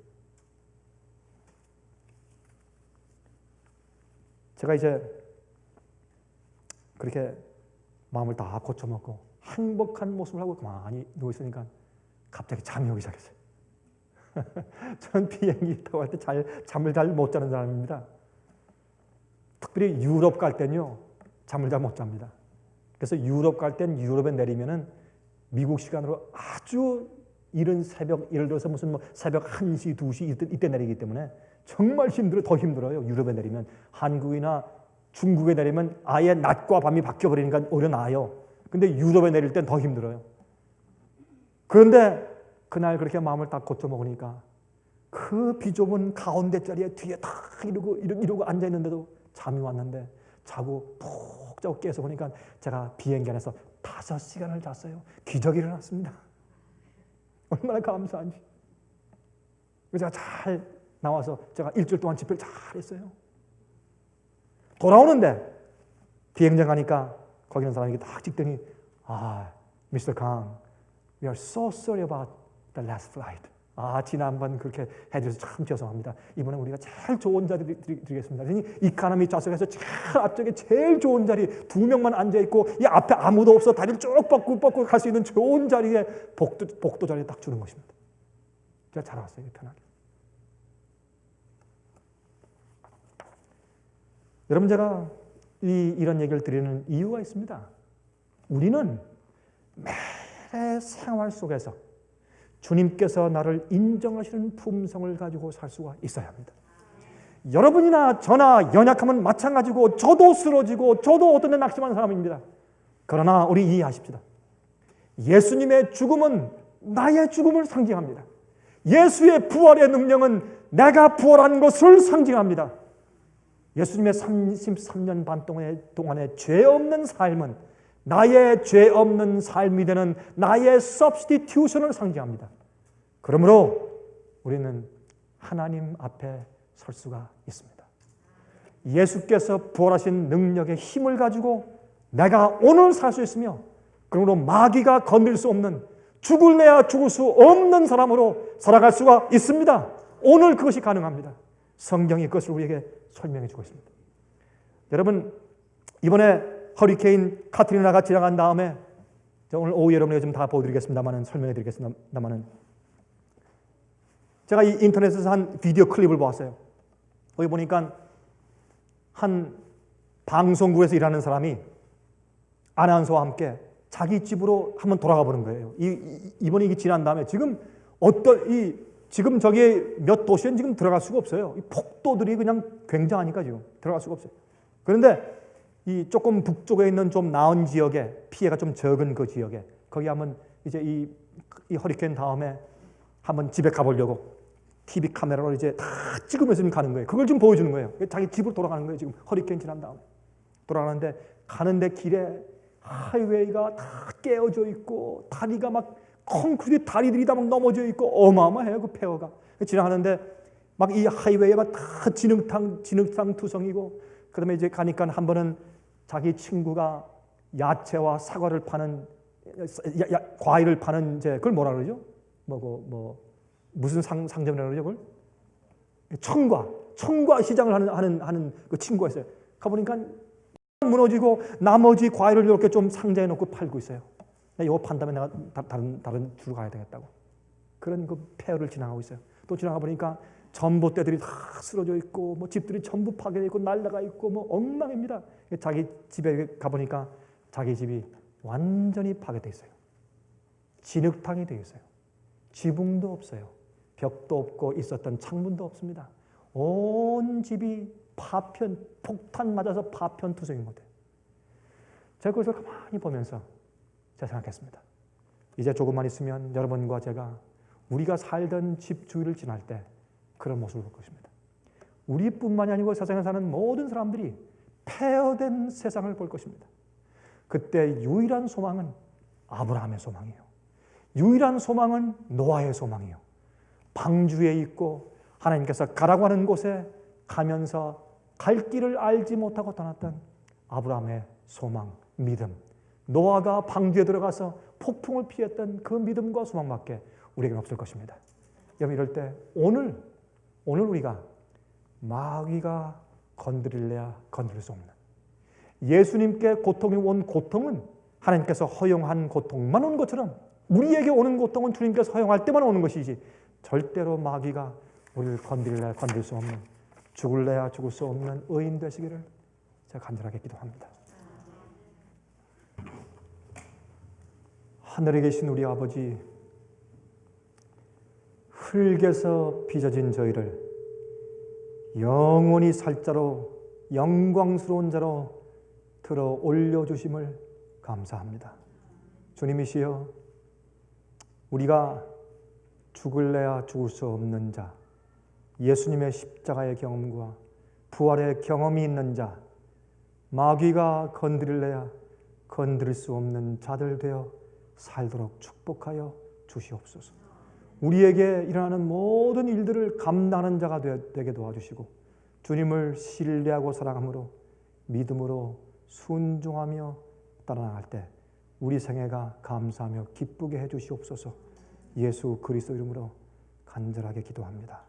제가 이제 그렇게 마음을 다 고쳐먹고 행복한 모습을 하고 가만히 누워있으니까 갑자기 잠이 오기 시작했어요. 저는 비행기 타고 갈 때 잠을 잘 못 자는 사람입니다. 특별히 유럽 갈 때는요, 잠을 잘 못 잡니다. 그래서 유럽 갈 땐 유럽에 내리면은 미국 시간으로 아주 이른 새벽, 예를 들어서 무슨 뭐 새벽 1시, 2시 이때 내리기 때문에 정말 더 힘들어요. 유럽에 내리면. 한국이나 중국에 내리면 아예 낮과 밤이 바뀌어버리니까 오히려 나아요. 근데 유럽에 내릴 땐 더 힘들어요. 그런데 그날 그렇게 마음을 딱 고쳐먹으니까 그 비좁은 가운데 자리에 뒤에 딱 이러고 앉아있는데도 잠이 왔는데 자고 푹 자고 깨서 보니까 제가 비행기 안에서 5시간을 잤어요. 기적이 일어났습니다. 얼마나 감사한지. 제가 잘 나와서 제가 일주일 동안 집회를 잘 했어요. 돌아오는데 비행장 가니까 거기 있는 사람이 딱 찍더니 Mr. Kang, we are so sorry about the last flight. 지난번 그렇게 해드려서 참 죄송합니다. 이번에 우리가 제일 좋은 자리 드리겠습니다. 이카노미 좌석에서 제일 앞쪽에 제일 좋은 자리 2명만 앉아있고 이 앞에 아무도 없어 다리를 쭉 뻗고 갈 수 있는 좋은 자리에 복도 자리에 딱 주는 것입니다. 제가 잘 왔어요. 편하게. 여러분 제가 이런 얘기를 드리는 이유가 있습니다. 우리는 매일의 생활 속에서 주님께서 나를 인정하시는 품성을 가지고 살 수가 있어야 합니다. 여러분이나 저나 연약하면 마찬가지고 저도 쓰러지고 저도 어떤 데 낙심하는 사람입니다. 그러나 우리 이해하십시다. 예수님의 죽음은 나의 죽음을 상징합니다. 예수의 부활의 능력은 내가 부활한 것을 상징합니다. 예수님의 33년 반 동안의 죄 없는 삶은 나의 죄 없는 삶이 되는 나의 substitution을 상징합니다. 그러므로 우리는 하나님 앞에 설 수가 있습니다. 예수께서 부활하신 능력의 힘을 가지고 내가 오늘 살 수 있으며 그러므로 마귀가 건들 수 없는 죽을래야 죽을 수 없는 사람으로 살아갈 수가 있습니다. 오늘 그것이 가능합니다. 성경이 그것을 우리에게 설명해 주고 있습니다. 여러분 이번에 허리케인 카트리나가 지나간 다음에 오늘 오후 여러분에게 좀 다 보여드리겠습니다만 설명해 드리겠습니다만 제가 이 인터넷에서 한 비디오 클립을 보았어요. 거기 보니까 한 방송국에서 일하는 사람이 아나운서와 함께 자기 집으로 한번 돌아가 보는 거예요. 이번에 이게 지난 다음에 지금 지금 저기 몇 도시엔 지금 들어갈 수가 없어요. 이 폭도들이 그냥 굉장하니까 지금 들어갈 수가 없어요. 그런데 이 조금 북쪽에 있는 좀 나은 지역에 피해가 좀 적은 그 지역에 거기 한번 이제 이 허리케인 다음에 한번 집에 가보려고 TV 카메라로 이제 다 찍으면서 지금 가는 거예요. 그걸 지금 보여주는 거예요. 자기 집으로 돌아가는 거예요. 지금 허리케인 지난 다음에 돌아가는데 가는데 길에 하이웨이가 다 깨어져 있고 다리가 막 콘크리트 다리들이 다 막 넘어져 있고 어마어마해요. 그 폐허가 지나가는데 막 이 하이웨이가 다 진흙탕 투성이고 그다음에 이제 가니까 한 번은 자기 친구가 야채와 사과를 파는 과일을 파는 이제 그걸 뭐라 그러죠? 무슨 상점이라고 그러죠? 그걸 청과 시장을 하는 그 친구가 있어요. 가보니까 무너지고 나머지 과일을 이렇게 좀 상자에 놓고 팔고 있어요. 이거 판다면 내가 다른 줄로 가야 되겠다고. 그런 그 폐허를 지나가고 있어요. 또 지나가 보니까 전봇대들이 다 쓰러져 있고 뭐 집들이 전부 파괴되어 있고 날라가 있고 뭐 엉망입니다. 자기 집에 가보니까 자기 집이 완전히 파괴되어 있어요. 진흙탕이 되어 있어요. 지붕도 없어요. 벽도 없고 있었던 창문도 없습니다. 온 집이 폭탄 맞아서 파편투성인 것 같아요. 제가 그것을 가만히 보면서 제가 생각했습니다. 이제 조금만 있으면 여러분과 제가 우리가 살던 집 주위를 지날 때 그런 모습을 볼 것입니다. 우리뿐만이 아니고 세상에 사는 모든 사람들이 폐허된 세상을 볼 것입니다. 그때 유일한 소망은 아브라함의 소망이에요. 유일한 소망은 노아의 소망이에요. 방주에 있고 하나님께서 가라고 하는 곳에 가면서 갈 길을 알지 못하고 떠났던 아브라함의 소망, 믿음, 노아가 방주에 들어가서 폭풍을 피했던 그 믿음과 소망밖에 우리에게는 없을 것입니다. 여러분, 이럴 때 오늘 우리가 마귀가 건드릴래야 건드릴 수 없는, 예수님께 고통이 온 고통은 하나님께서 허용한 고통만 온 것처럼 우리에게 오는 고통은 주님께서 허용할 때만 오는 것이지 절대로 마귀가 우리를 건드릴래야 건드릴 수 없는, 죽을래야 죽을 수 없는 의인 되시기를 제가 간절하게 기도합니다. 하늘에 계신 우리 아버지, 흙에서 빚어진 저희를 영원히 살 자로 영광스러운 자로 들어 올려주심을 감사합니다. 주님이시여, 우리가 죽을래야 죽을 수 없는 자, 예수님의 십자가의 경험과 부활의 경험이 있는 자, 마귀가 건드릴래야 건드릴 수 없는 자들 되어 살도록 축복하여 주시옵소서. 우리에게 일어나는 모든 일들을 감당하는 자가 되게 도와주시고 주님을 신뢰하고 사랑함으로 믿음으로 순종하며 따라나갈 때 우리 생애가 감사하며 기쁘게 해주시옵소서. 예수 그리스도 이름으로 간절하게 기도합니다.